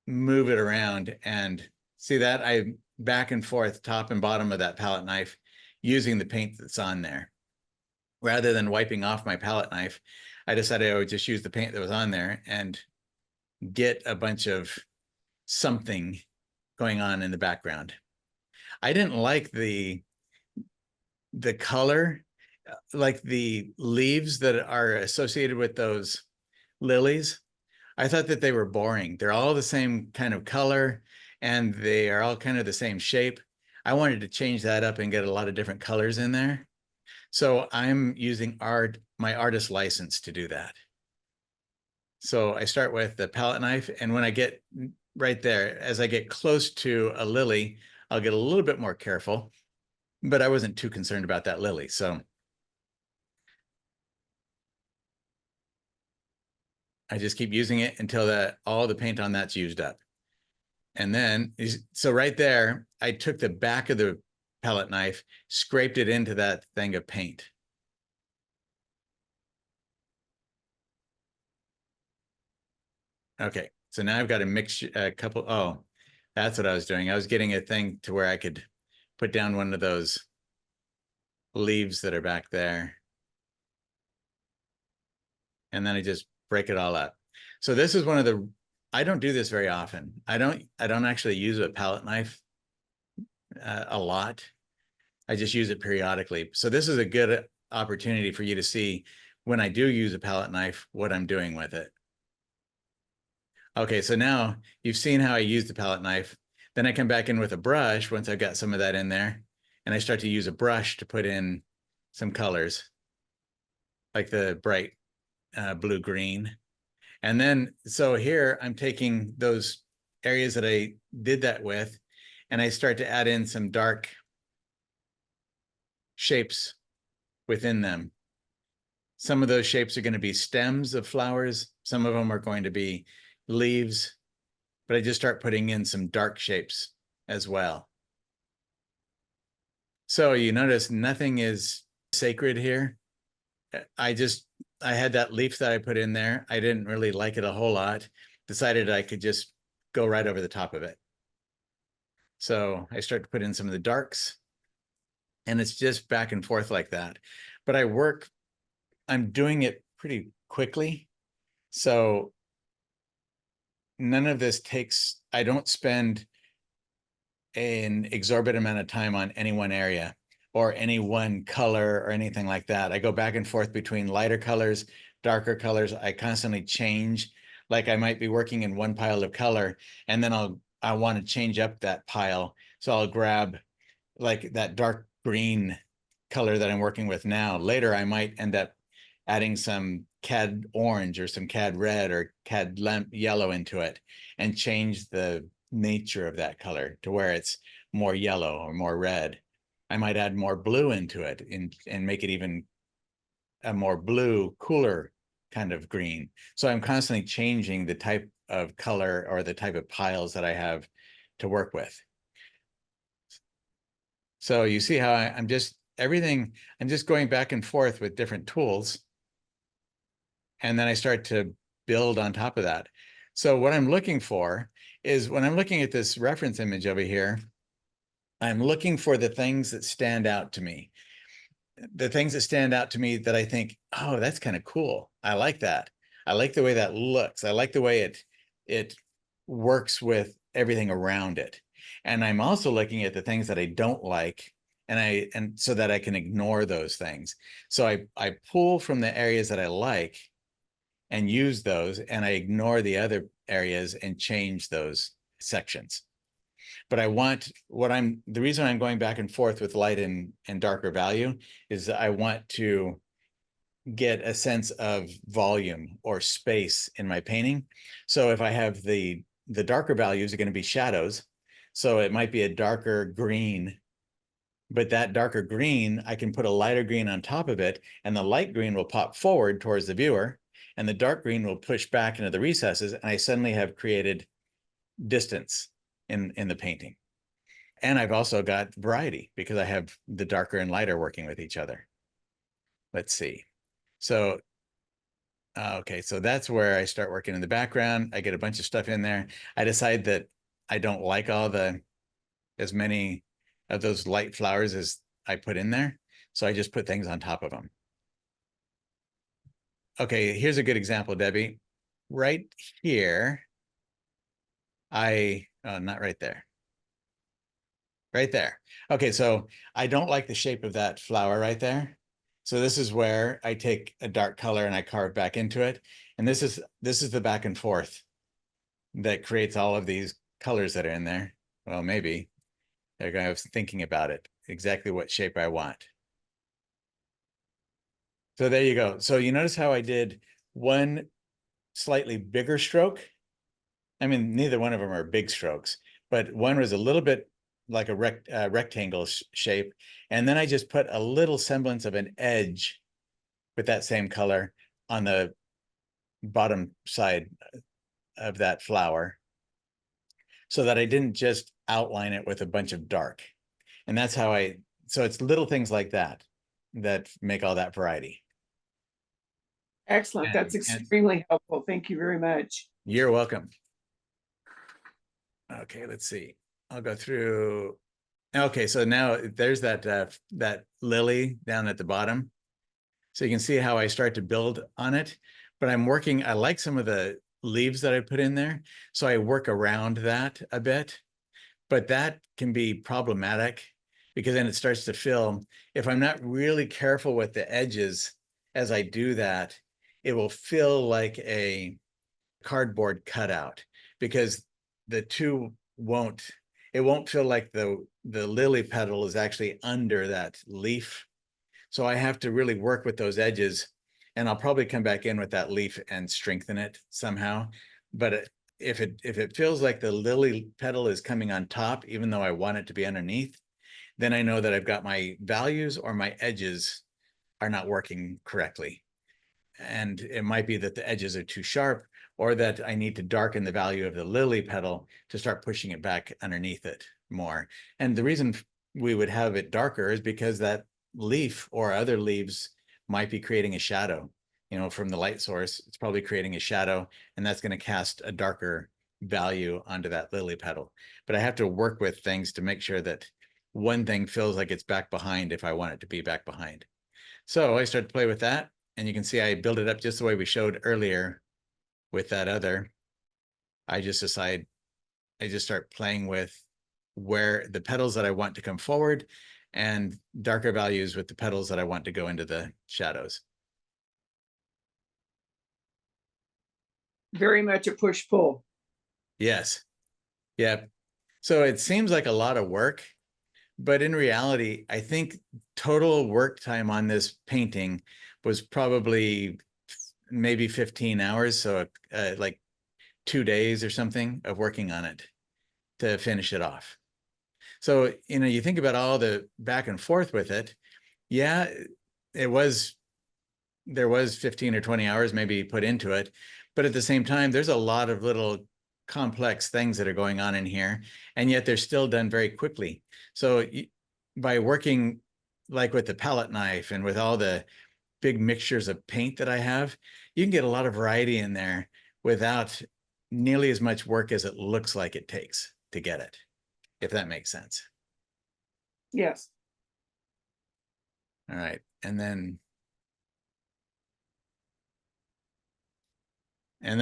move it around and see that I back and forth top and bottom of that palette knife using the paint that's on there. Rather than wiping off my palette knife, I decided I would just use the paint that was on there and get a bunch of something going on in the background. I didn't like the color, like the leaves that are associated with those lilies. I thought that they were boring. They're all the same kind of color and they are all kind of the same shape. I wanted to change that up and get a lot of different colors in there. So I'm using my artist license to do that. So I start with the palette knife, and when I get right there, as I get close to a lily, I'll get a little bit more careful, but I wasn't too concerned about that lily. So I just keep using it until all the paint on that's used up. And then, so right there, I took the back of the palette knife, scraped it into that thing of paint. Okay, so now I've got to mix a couple. Oh, that's what I was doing. I was getting a thing to where I could put down one of those leaves that are back there. And then I just break it all up. So this is one of the, I don't do this very often. I don't actually use a palette knife a lot. I just use it periodically. So this is a good opportunity for you to see when I do use a palette knife, what I'm doing with it. Okay, so now you've seen how I use the palette knife. Then I come back in with a brush once I've got some of that in there, and I start to use a brush to put in some colors, like the bright blue-green. And then, so here I'm taking those areas that I did that with, and I start to add in some dark shapes within them. Some of those shapes are going to be stems of flowers. Some of them are going to be leaves, but I just start putting in some dark shapes as well. So you notice nothing is sacred here. I had that leaf that I put in there. I didn't really like it a whole lot. Decided I could just go right over the top of it. So I start to put in some of the darks, and it's just back and forth like that. But I'm doing it pretty quickly. So none of this I don't spend an exorbitant amount of time on any one area or any one color or anything like that. I go back and forth between lighter colors, darker colors. I constantly change. Like I might be working in one pile of color, and then I want to change up that pile. So I'll grab like that dark green color that I'm working with now. Later, I might end up adding some cad orange or some cad red or cad yellow into it and change the nature of that color to where it's more yellow or more red. I might add more blue into it and make it even a more blue, cooler kind of green. So I'm constantly changing the type of color or the type of piles that I have to work with. So you see how I'm just going back and forth with different tools. And then I start to build on top of that. So what I'm looking for is when I'm looking at this reference image over here, I'm looking for the things that stand out to me. The things that stand out to me that I think, oh, that's kind of cool. I like that. I like the way that looks. I like the way it works with everything around it. And I'm also looking at the things that I don't like, and so that I can ignore those things. So I pull from the areas that I like and use those, and I ignore the other areas and change those sections. But the reason I'm going back and forth with light and darker value is that I want to get a sense of volume or space in my painting. So if I have the darker values are going to be shadows. So it might be a darker green, but that darker green, I can put a lighter green on top of it, and the light green will pop forward towards the viewer, and the dark green will push back into the recesses, and I suddenly have created distance in the painting. And I've also got variety because I have the darker and lighter working with each other. Let's see. So, okay, so that's where I start working in the background. I get a bunch of stuff in there. I decide that I don't like as many of those light flowers as I put in there. So I just put things on top of them. Okay, here's a good example, Debbie. Right here, not right there. Right there. Okay, so I don't like the shape of that flower right there. So this is where I take a dark color and I carve back into it. And this is the back and forth that creates all of these colors that are in there. Well, maybe. I was thinking about it, exactly what shape I want. So there you go. So you notice how I did one slightly bigger stroke? I mean, neither one of them are big strokes, but one was a little bit like a rectangle shape. And then I just put a little semblance of an edge with that same color on the bottom side of that flower, so that I didn't just outline it with a bunch of dark. And that's how so it's little things like that that make all that variety. Excellent. That's extremely helpful. Thank you very much. You're welcome. Okay, let's see. I'll go through. Okay, so now there's that lily down at the bottom. So you can see how I start to build on it. But I like some of the leaves that I put in there. So I work around that a bit. But that can be problematic because then it starts to fill. If I'm not really careful with the edges as I do that, it will feel like a cardboard cutout, because the two won't feel like the lily petal is actually under that leaf. So I have to really work with those edges, and I'll probably come back in with that leaf and strengthen it somehow. But if it feels like the lily petal is coming on top, even though I want it to be underneath, then I know that I've got my values or my edges are not working correctly. And it might be that the edges are too sharp, or that I need to darken the value of the lily petal to start pushing it back underneath it more. And the reason we would have it darker is because that leaf or other leaves might be creating a shadow. From the light source, it's probably creating a shadow, and that's going to cast a darker value onto that lily petal. But I have to work with things to make sure that one thing feels like it's back behind if I want it to be back behind. So I start to play with that, and you can see I build it up just the way we showed earlier with that other. I just start playing with where the petals that I want to come forward, and darker values with the petals that I want to go into the shadows. Very much a push-pull. Yes. Yeah. So it seems like a lot of work, but in reality, I think total work time on this painting was probably maybe 15 hours. So like 2 days or something of working on it to finish it off. So, you think about all the back and forth with it. Yeah, there was 15 or 20 hours maybe put into it. But at the same time, there's a lot of little complex things that are going on in here, and yet they're still done very quickly. So by working like with the palette knife and with all the big mixtures of paint that I have, you can get a lot of variety in there without nearly as much work as it looks like it takes to get it, if that makes sense. Yes. All right. And then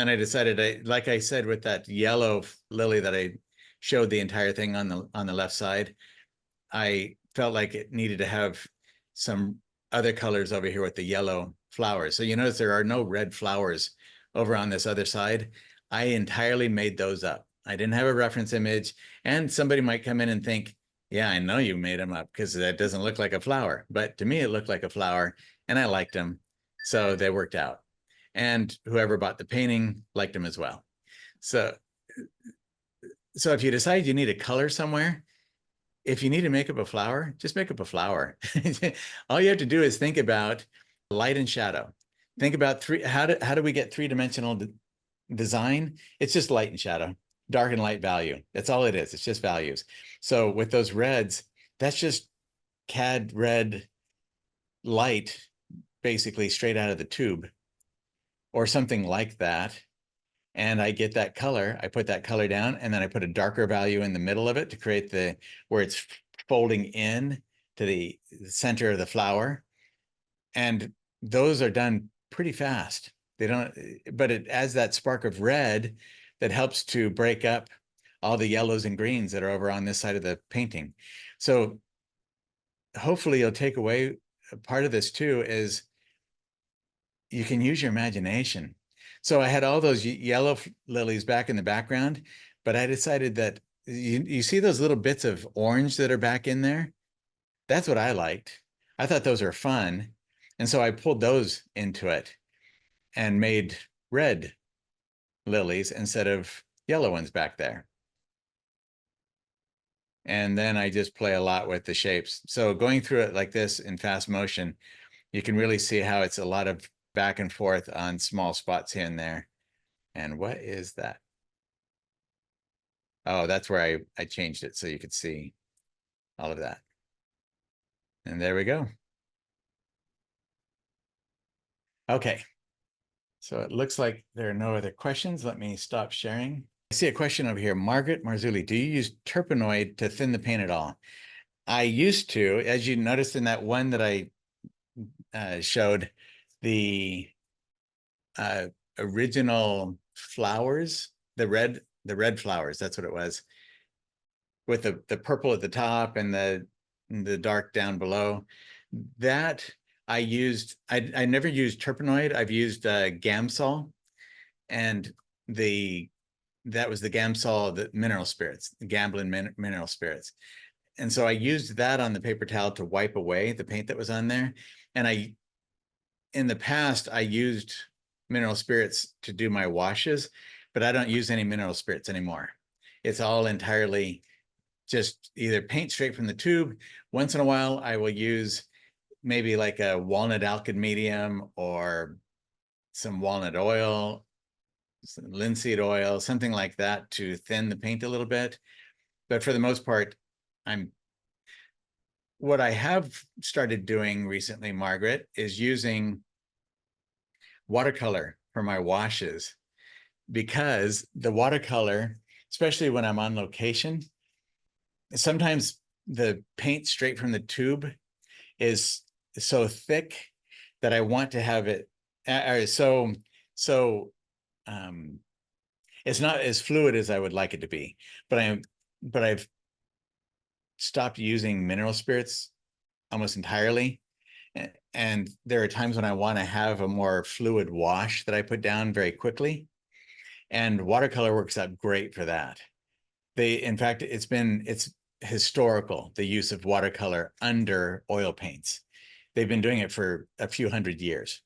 I decided, like I said, with that yellow lily that I showed the entire thing on the left side, I felt like it needed to have some other colors over here with the yellow flowers. So you notice there are no red flowers over on this other side. I entirely made those up. I didn't have a reference image, and somebody might come in and think, yeah, I know you made them up because that doesn't look like a flower. But to me, it looked like a flower, and I liked them. So they worked out. And whoever bought the painting liked them as well. So if you decide you need a color somewhere, if you need to make up a flower, just make up a flower. All you have to do is think about light and shadow. Think about how do we get three-dimensional design? It's just light and shadow, dark and light value. That's all it is. It's just values. So with those reds, that's just CAD red light, basically straight out of the tube or something like that. And I get that color, I put that color down, and then I put a darker value in the middle of it to create where it's folding in to the center of the flower. And those are done pretty fast. They don't, but it adds that spark of red that helps to break up all the yellows and greens that are over on this side of the painting. So hopefully you'll take away part of this too, is you can use your imagination. So I had all those yellow lilies back in the background, but I decided that you see those little bits of orange that are back in there? That's what I liked. I thought those are fun. And so I pulled those into it and made red lilies instead of yellow ones back there. And then I just play a lot with the shapes. So going through it like this in fast motion, you can really see how it's a lot of back and forth on small spots here and there. And what is that? Oh, that's where I changed it so you could see all of that. And there we go. Okay. So it looks like there are no other questions. Let me stop sharing. I see a question over here. Margaret Marzulli, do you use Turpenoid to thin the paint at all? I used to, as you noticed in that one that I showed, the original flowers, the red flowers, that's what it was, with the purple at the top and the dark down below. That I used, I never used Turpenoid. I've used Gamsol, and that was the Gamsol, the mineral spirits, the Gamblin mineral spirits. And so I used that on the paper towel to wipe away the paint that was on there. And in the past, I used mineral spirits to do my washes, but I don't use any mineral spirits anymore. It's all entirely just either paint straight from the tube. Once in a while, I will use maybe like a walnut alkyd medium or some walnut oil, some linseed oil, something like that to thin the paint a little bit. But for the most part, what I have started doing recently, Margaret, is using watercolor for my washes, because the watercolor, especially when I'm on location, sometimes the paint straight from the tube is so thick that I want to have it, it's not as fluid as I would like it to be. But I've stopped using mineral spirits almost entirely. And there are times when I want to have a more fluid wash that I put down very quickly. And watercolor works out great for that. In fact, it's historical, the use of watercolor under oil paints. They've been doing it for a few hundred years.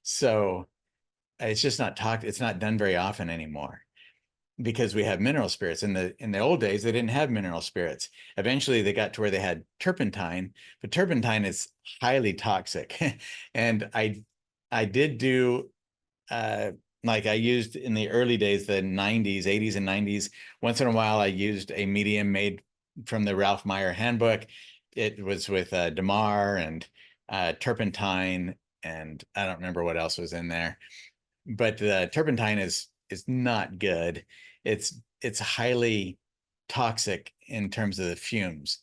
So it's just it's not done very often anymore, because we have mineral spirits. In the old days, they didn't have mineral spirits. Eventually they got to where they had turpentine, but turpentine is highly toxic. And I did do, like I used in the early days, the 90s, 80s and 90s, once in a while I used a medium made from the Ralph Meyer handbook. It was with Damar and turpentine, and I don't remember what else was in there. But the turpentine is not good. It's highly toxic in terms of the fumes.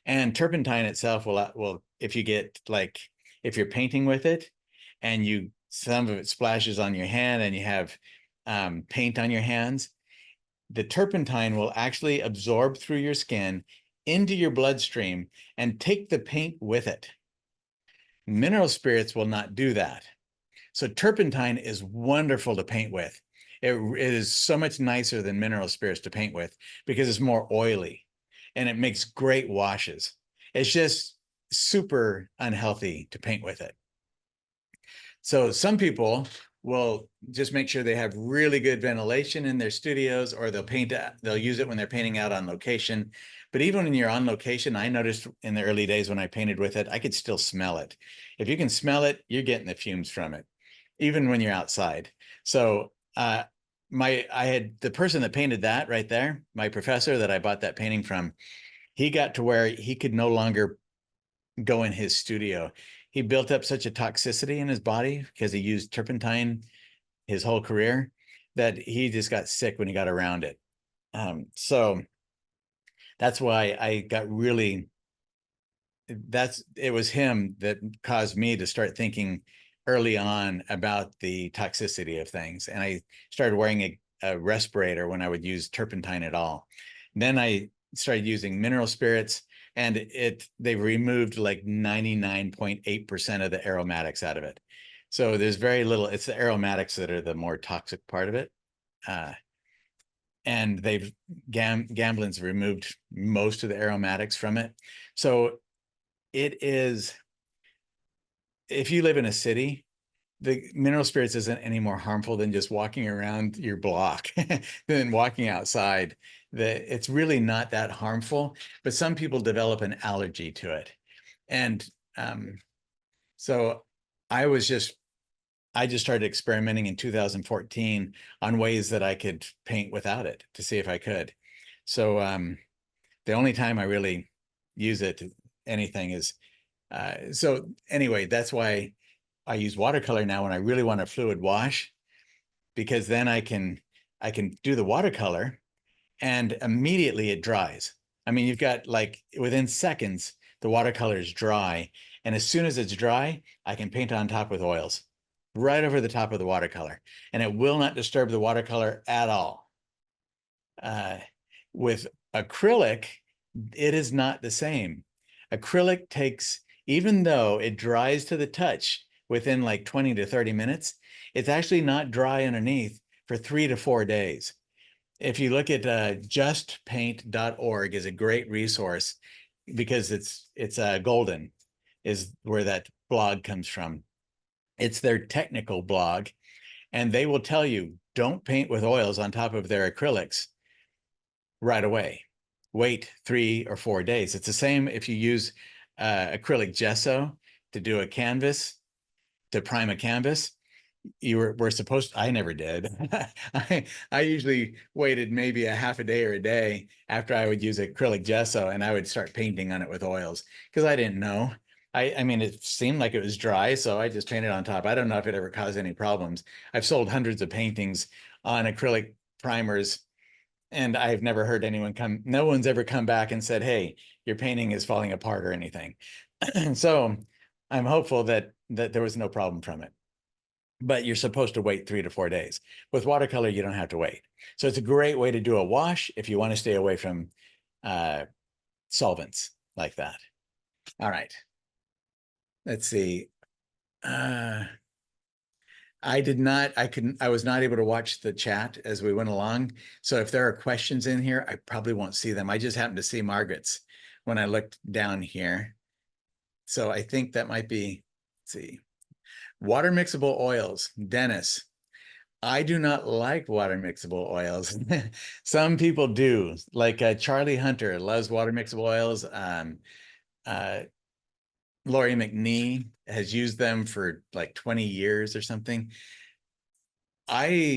And turpentine itself will if you're painting with it and some of it splashes on your hand and you have paint on your hands, the turpentine will actually absorb through your skin into your bloodstream and take the paint with it. Mineral spirits will not do that. So turpentine is wonderful to paint with. It is so much nicer than mineral spirits to paint with because it's more oily and it makes great washes. It's just super unhealthy to paint with it. So some people will just make sure they have really good ventilation in their studios, or they'll use it when they're painting out on location. But even when you're on location, I noticed in the early days when I painted with it, I could still smell it. If you can smell it, you're getting the fumes from it, even when you're outside. So I had the person that painted that right there, my professor that I bought that painting from, he got to where he could no longer go in his studio. He built up such a toxicity in his body because he used turpentine his whole career that he just got sick when he got around it. So that's why I got really, it was him that caused me to start thinking early on about the toxicity of things. And I started wearing a respirator when I would use turpentine at all. And then I started using mineral spirits, and they've removed like 99.8% of the aromatics out of it. So there's very little, it's the aromatics that are the more toxic part of it. And Gamblin's removed most of the aromatics from it. So it is, if you live in a city, the mineral spirits isn't any more harmful than just walking around your block than walking outside. It's really not that harmful, but some people develop an allergy to it. And so I just started experimenting in 2014 on ways that I could paint without it to see if I could. So the only time I really use it to anything is, so anyway, that's why I use watercolor now when I really want a fluid wash, because then I can do the watercolor and immediately it dries. I mean, you've got like within seconds, the watercolor is dry. And as soon as it's dry, I can paint on top with oils right over the top of the watercolor, and it will not disturb the watercolor at all. With acrylic, it is not the same. Acrylic takes, even though it dries to the touch within like 20 to 30 minutes, it's actually not dry underneath for 3 to 4 days. If you look at justpaint.org is a great resource, because it's golden is where that blog comes from. It's their technical blog, and they will tell you, don't paint with oils on top of their acrylics right away. Wait 3 or 4 days. It's the same if you use acrylic gesso to do a canvas, to prime a canvas. We're supposed to, I never did. I usually waited maybe a half a day or a day after I would use acrylic gesso, and I would start painting on it with oils because I didn't know. I mean, it seemed like it was dry, so I just painted on top. I don't know if it ever caused any problems. I've sold hundreds of paintings on acrylic primers, and I've never heard no one's ever come back and said, hey, your painting is falling apart or anything. So I'm hopeful that there was no problem from it. But you're supposed to wait 3 to 4 days. With watercolor, you don't have to wait. So it's a great way to do a wash if you want to stay away from solvents like that. All right. Let's see. I was not able to watch the chat as we went along. So if there are questions in here, I probably won't see them. I just happened to see Margaret's when I looked down here. So I think that might be, let's see. Water mixable oils, Dennis. I do not like water mixable oils. Some people do, like Charlie Hunter loves water mixable oils. Lori McNee has used them for like 20 years or something. There's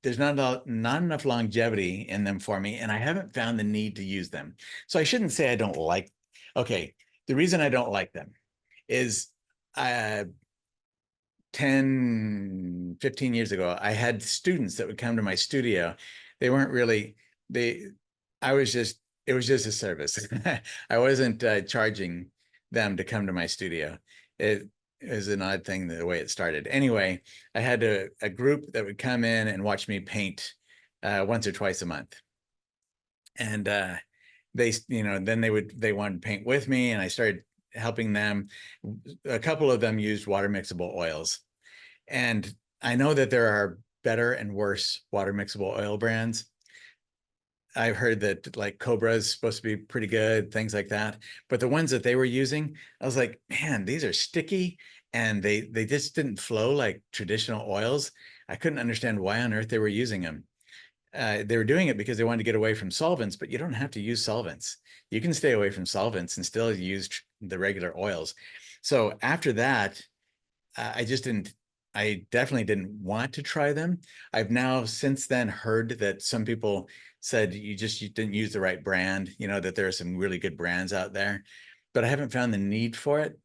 not enough longevity in them for me, and I haven't found the need to use them. So I shouldn't say I don't like. Okay, the reason I don't like them is 10, 15 years ago, I had students that would come to my studio. They weren't really, it was just a service. I wasn't charging them to come to my studio. It was an odd thing the way it started. Anyway, I had a group that would come in and watch me paint once or twice a month. And then they wanted to paint with me, and I started helping them. A couple of them used water mixable oils. And I know that there are better and worse water mixable oil brands. I've heard that like Cobra is supposed to be pretty good, things like that. But the ones that they were using, I was like, man, these are sticky and they just didn't flow like traditional oils. I couldn't understand why on earth they were using them. They were doing it because they wanted to get away from solvents, but you don't have to use solvents. You can stay away from solvents and still use the regular oils. So after that, I definitely didn't want to try them. I've now since then heard that some people said you didn't use the right brand, you know, that there are some really good brands out there, but I haven't found the need for it.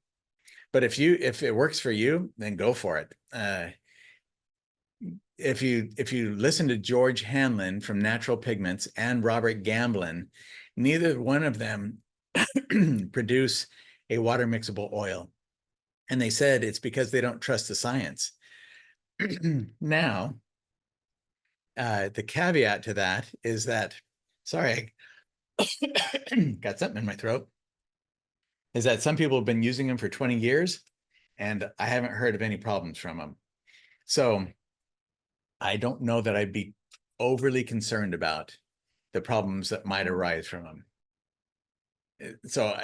But if it works for you, then go for it. If you listen to George Hanlon from Natural Pigments and Robert Gamblin, neither one of them produce a water mixable oil. And they said it's because they don't trust the science. Now, the caveat to that is that, sorry, I got something in my throat, is that some people have been using them for 20 years and I haven't heard of any problems from them. So I don't know that I'd be overly concerned about the problems that might arise from them. So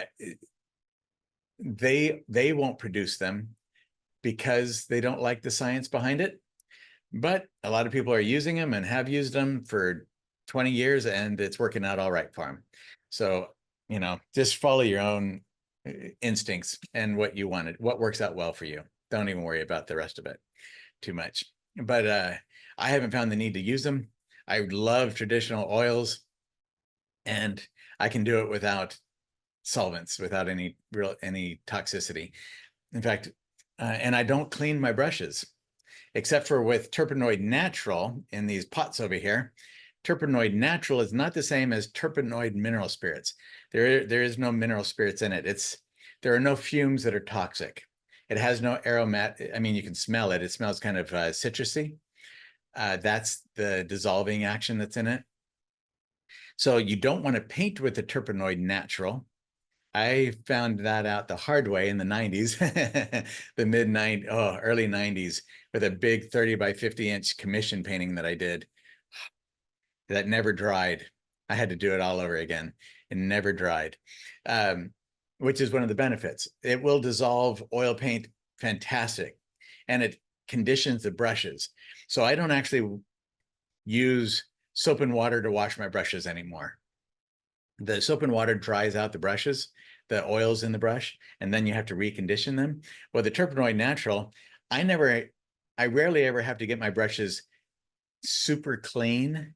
they won't produce them because they don't like the science behind it. But a lot of people are using them and have used them for 20 years and it's working out all right for them. So, you know, just follow your own instincts and what you wanted, what works out well for you. Don't even worry about the rest of it too much. But I haven't found the need to use them. I love traditional oils and I can do it without solvents, without any toxicity. In fact, and I don't clean my brushes, except for with Turpenoid Natural in these pots over here. Turpenoid Natural is not the same as Turpenoid mineral spirits. There is no mineral spirits in it. There are no fumes that are toxic. It has no aromatic. I mean, you can smell it. It smells kind of citrusy. That's the dissolving action that's in it. So you don't want to paint with the Turpenoid Natural. I found that out the hard way in the 90s, the early 90s, with a big 30 by 50-inch commission painting that I did that never dried. I had to do it all over again. It never dried, which is one of the benefits. It will dissolve oil paint fantastic, and it conditions the brushes. So I don't actually use soap and water to wash my brushes anymore. The soap and water dries out the brushes, the oils in the brush, and then you have to recondition them. Well, the Turpenoid Natural, I rarely ever have to get my brushes super clean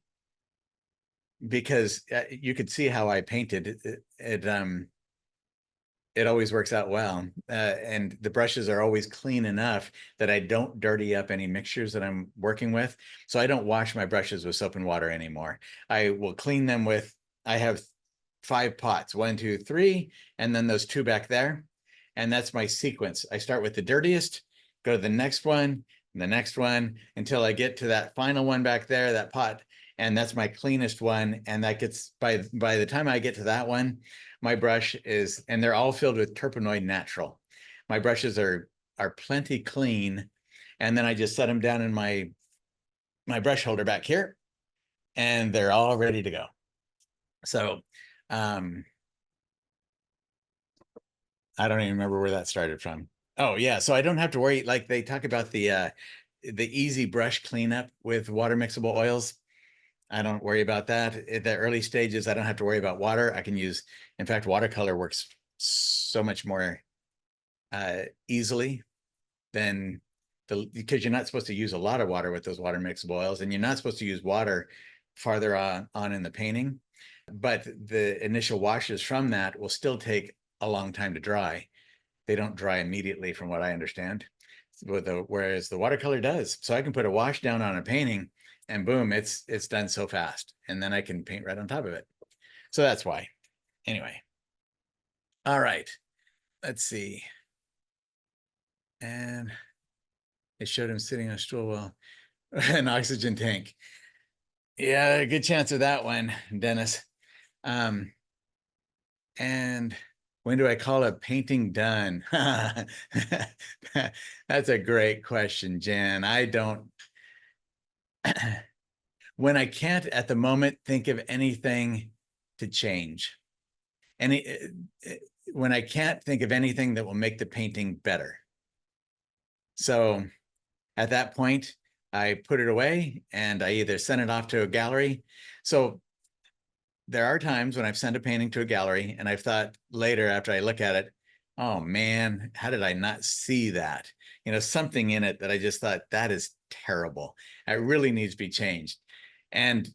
because you could see how I painted it always works out well. And the brushes are always clean enough that I don't dirty up any mixtures that I'm working with. So I don't wash my brushes with soap and water anymore. I will clean them with, I have 5 pots, 1, 2, 3, and then those 2 back there. And that's my sequence. I start with the dirtiest, go to the next one, and the next one, until I get to that final one back there, that pot. And that's my cleanest one. And that gets, by the time I get to that one, my brush is, and they're all filled with Turpenoid Natural. My brushes are plenty clean. And then I just set them down in my brush holder back here, and they're all ready to go. So I don't even remember where that started from. Oh yeah, so I don't have to worry, like they talk about the easy brush cleanup with water mixable oils. I don't worry about that. At the early stages, I don't have to worry about water. I can use, in fact, Watercolor works so much more easily than because you're not supposed to use a lot of water with those water mixable oils, and you're not supposed to use water farther on in the painting. But the initial washes from that will still take a long time to dry. They don't dry immediately, from what I understand, whereas the watercolor does. So I can put a wash down on a painting and boom, it's done so fast. And then I can paint right on top of it. So that's why. Anyway. All right. Let's see. And it showed him sitting on a stool while an oxygen tank. Yeah, good chance of that one, Dennis. And when do I call a painting done? That's a great question, Jan. I don't. when I can't at the moment think of anything to change, when I can't think of anything that will make the painting better. So at that point, I put it away and I either send it off to a gallery. So there are times when I've sent a painting to a gallery and I've thought later after I look at it, oh man, how did I not see that? You know, something in it that I just thought that is terrible. It really needs to be changed. And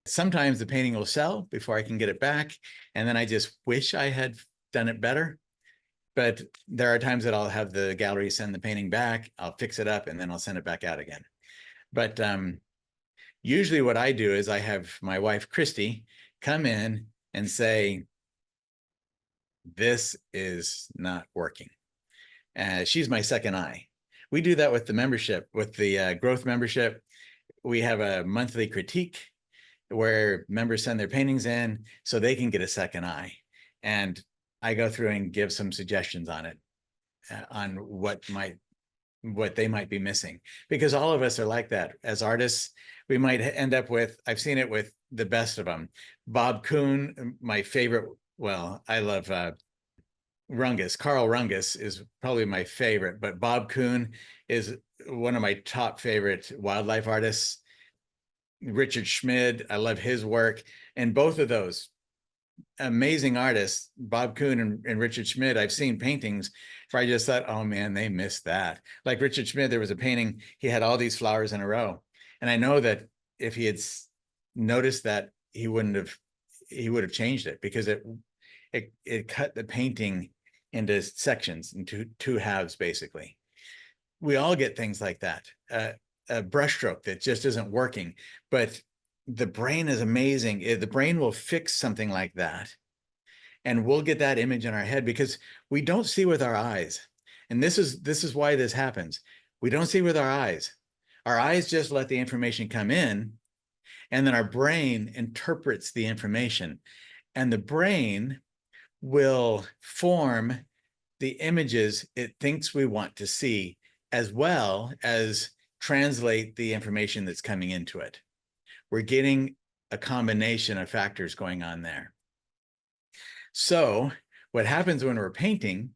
sometimes the painting will sell before I can get it back. And then I just wish I had done it better. But there are times that I'll have the gallery send the painting back, I'll fix it up, and then I'll send it back out again. But usually what I do is I have my wife, Christy, come in and say, this is not working. She's my second eye. We do that with the membership, with the growth membership. We have a monthly critique where members send their paintings in so they can get a second eye. And I go through and give some suggestions on it, on what they might be missing, because all of us are like that as artists. We might end up with, I've seen it with the best of them. Bob Kuhn, my favorite, well, I love Rungus. Carl Rungus is probably my favorite, but Bob Kuhn is one of my top favorite wildlife artists. Richard Schmid, I love his work. And both of those amazing artists, Bob Kuhn and Richard Schmid, I've seen paintings where I just thought, oh man, they missed that. Like Richard Schmid, there was a painting, he had all these flowers in a row. And I know that if he had noticed that, he would have changed it, because it cut the painting into sections, into two halves, basically. We all get things like that. A brushstroke that just isn't working, but the brain is amazing. The brain will fix something like that, and we'll get that image in our head because we don't see with our eyes. And this is why this happens. We don't see with our eyes. Our eyes just let the information come in, and then our brain interprets the information, and the brain will form the images it thinks we want to see, as well as translate the information that's coming into it. We're getting a combination of factors going on there. So what happens when we're painting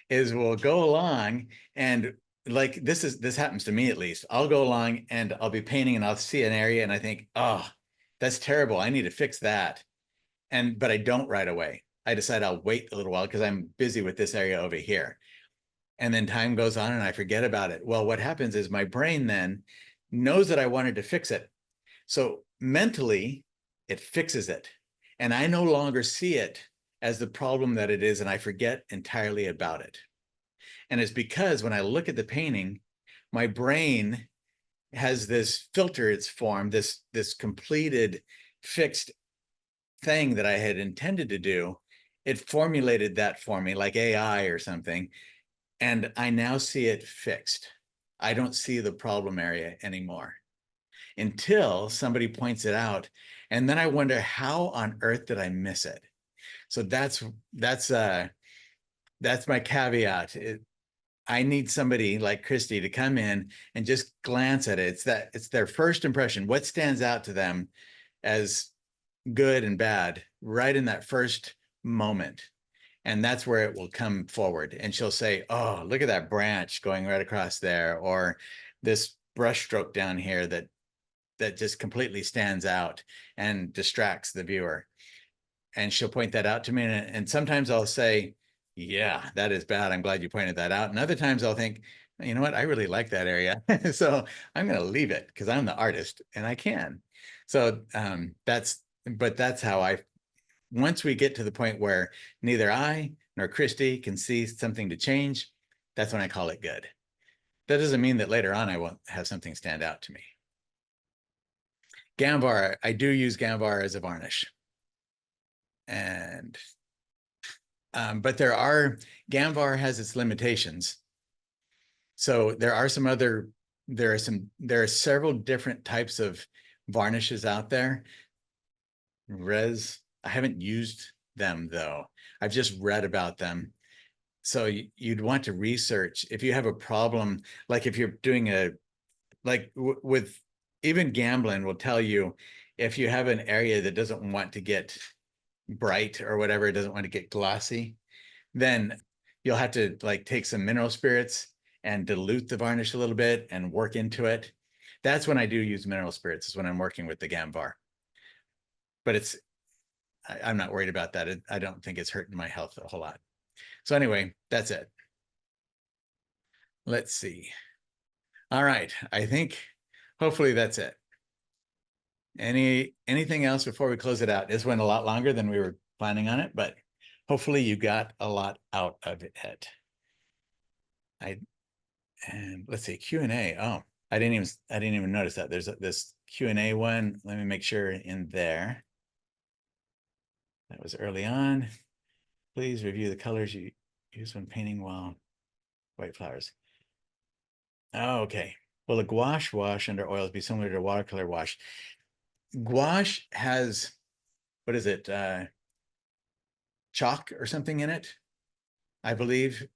is we'll go along, and like this happens to me, at least. I'll go along and I'll be painting and I'll see an area and I think, oh, that's terrible, I need to fix that. But I don't right away. I decide I'll wait a little while because I'm busy with this area over here. And then time goes on and I forget about it. Well, what happens is my brain then knows that I wanted to fix it. So mentally, it fixes it. And I no longer see it as the problem that it is, and I forget entirely about it. And it's because when I look at the painting, my brain has this filter it's formed, this completed, fixed thing that I had intended to do. It formulated that for me like AI or something. And I now see it fixed. I don't see the problem area anymore until somebody points it out. And then I wonder, how on earth did I miss it? So that's my caveat. I need somebody like Christy to come in and just glance at it. It's their first impression. What stands out to them as good and bad right in that first moment. And that's where it will come forward. And she'll say, oh, look at that branch going right across there, or this brush stroke down here that just completely stands out and distracts the viewer. And she'll point that out to me. And sometimes I'll say, yeah, that is bad, I'm glad you pointed that out. And other times I'll think, you know what, I really like that area. So I'm going to leave it because I'm the artist and I can. So that's how once we get to the point where neither I nor Christy can see something to change, that's when I call it good. That doesn't mean that later on I won't have something stand out to me. Gamvar, I do use Gamvar as a varnish. And but Gamvar has its limitations. So there are several different types of varnishes out there. I haven't used them though. I've just read about them. So you'd want to research if you have a problem, like if you're doing with even Gamblin will tell you if you have an area that doesn't want to get bright or whatever, it doesn't want to get glossy, then you'll have to like take some mineral spirits and dilute the varnish a little bit and work into it. That's when I do use mineral spirits, is when I'm working with the Gamvar. But I'm not worried about that. I don't think it's hurting my health a whole lot. So anyway, that's it. Let's see. All right, I think hopefully that's it. Anything else before we close it out? This went a lot longer than we were planning on it, but hopefully you got a lot out of it. And let's see, Q&A. Oh, I didn't even notice that. There's this Q&A one. Let me make sure in there. That was early on. Please review the colors you use when painting white flowers. Oh, okay. Will a gouache wash under oils be similar to a watercolor wash? Gouache has, what is it? Chalk or something in it, I believe.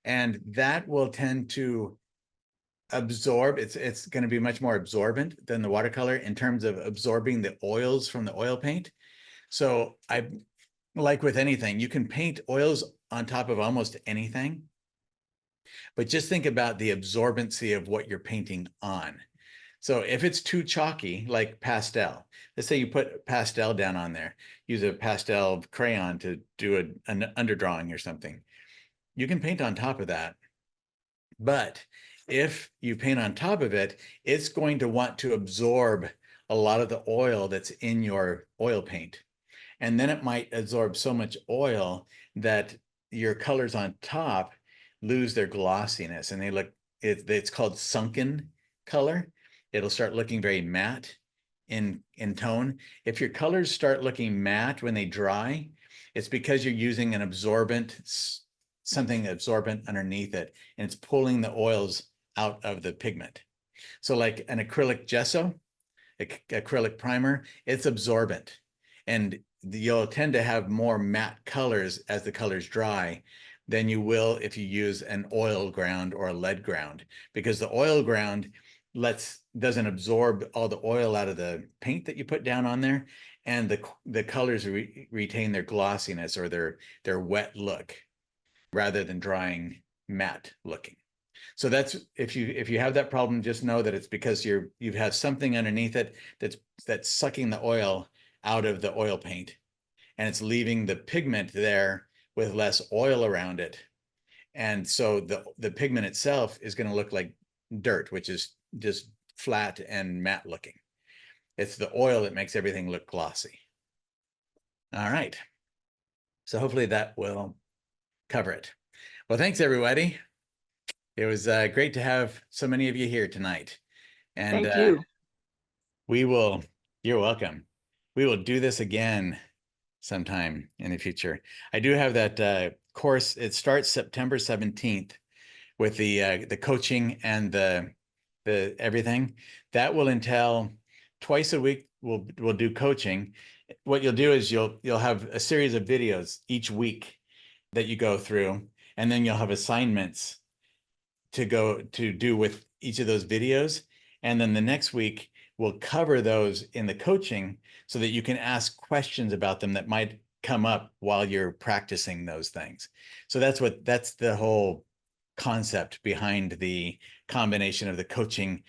And that will tend to absorb. It's going to be much more absorbent than the watercolor in terms of absorbing the oils from the oil paint. So like with anything, you can paint oils on top of almost anything, but just think about the absorbency of what you're painting on. So if it's too chalky, like pastel, let's say you put pastel down on there, use a pastel crayon to do an underdrawing or something. You can paint on top of that. But if you paint on top of it, it's going to want to absorb a lot of the oil that's in your oil paint. And then it might absorb so much oil that your colors on top lose their glossiness, and it's called sunken color. It'll start looking very matte in tone. If your colors start looking matte when they dry, it's because you're using an absorbent, something absorbent underneath it, and it's pulling the oils out of the pigment. So like an acrylic gesso, acrylic primer, it's absorbent, and you'll tend to have more matte colors as the colors dry than you will if you use an oil ground or a lead ground, because the oil ground doesn't absorb all the oil out of the paint that you put down on there, and the colors retain their glossiness or their wet look rather than drying matte looking. So that's, if you have that problem, just know that it's because you have something underneath it that's sucking the oil out of the oil paint, and it's leaving the pigment there with less oil around it. And so the pigment itself is going to look like dirt, which is just flat and matte looking. It's the oil that makes everything look glossy. All right. So hopefully that will cover it. Well, thanks everybody. It was great to have so many of you here tonight. And Thank you. You're welcome. We will do this again sometime in the future. I do have that course. It starts September 17th with the coaching and the everything. That will entail twice a week we'll do coaching. What you'll do is you'll have a series of videos each week that you go through, and then you'll have assignments to do with each of those videos. And then the next week we'll cover those in the coaching so that you can ask questions about them that might come up while you're practicing those things. So that's the whole concept behind the combination of the coaching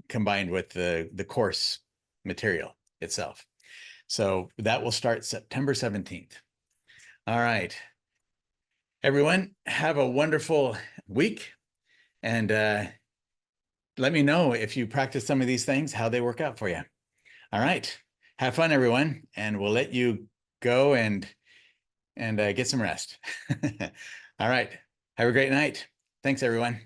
combined with the course material itself. So that will start September 17th. All right. Everyone, have a wonderful week, and let me know if you practice some of these things, how they work out for you. All right. Have fun, everyone, and we'll let you go and get some rest. All right. Have a great night. Thanks, everyone.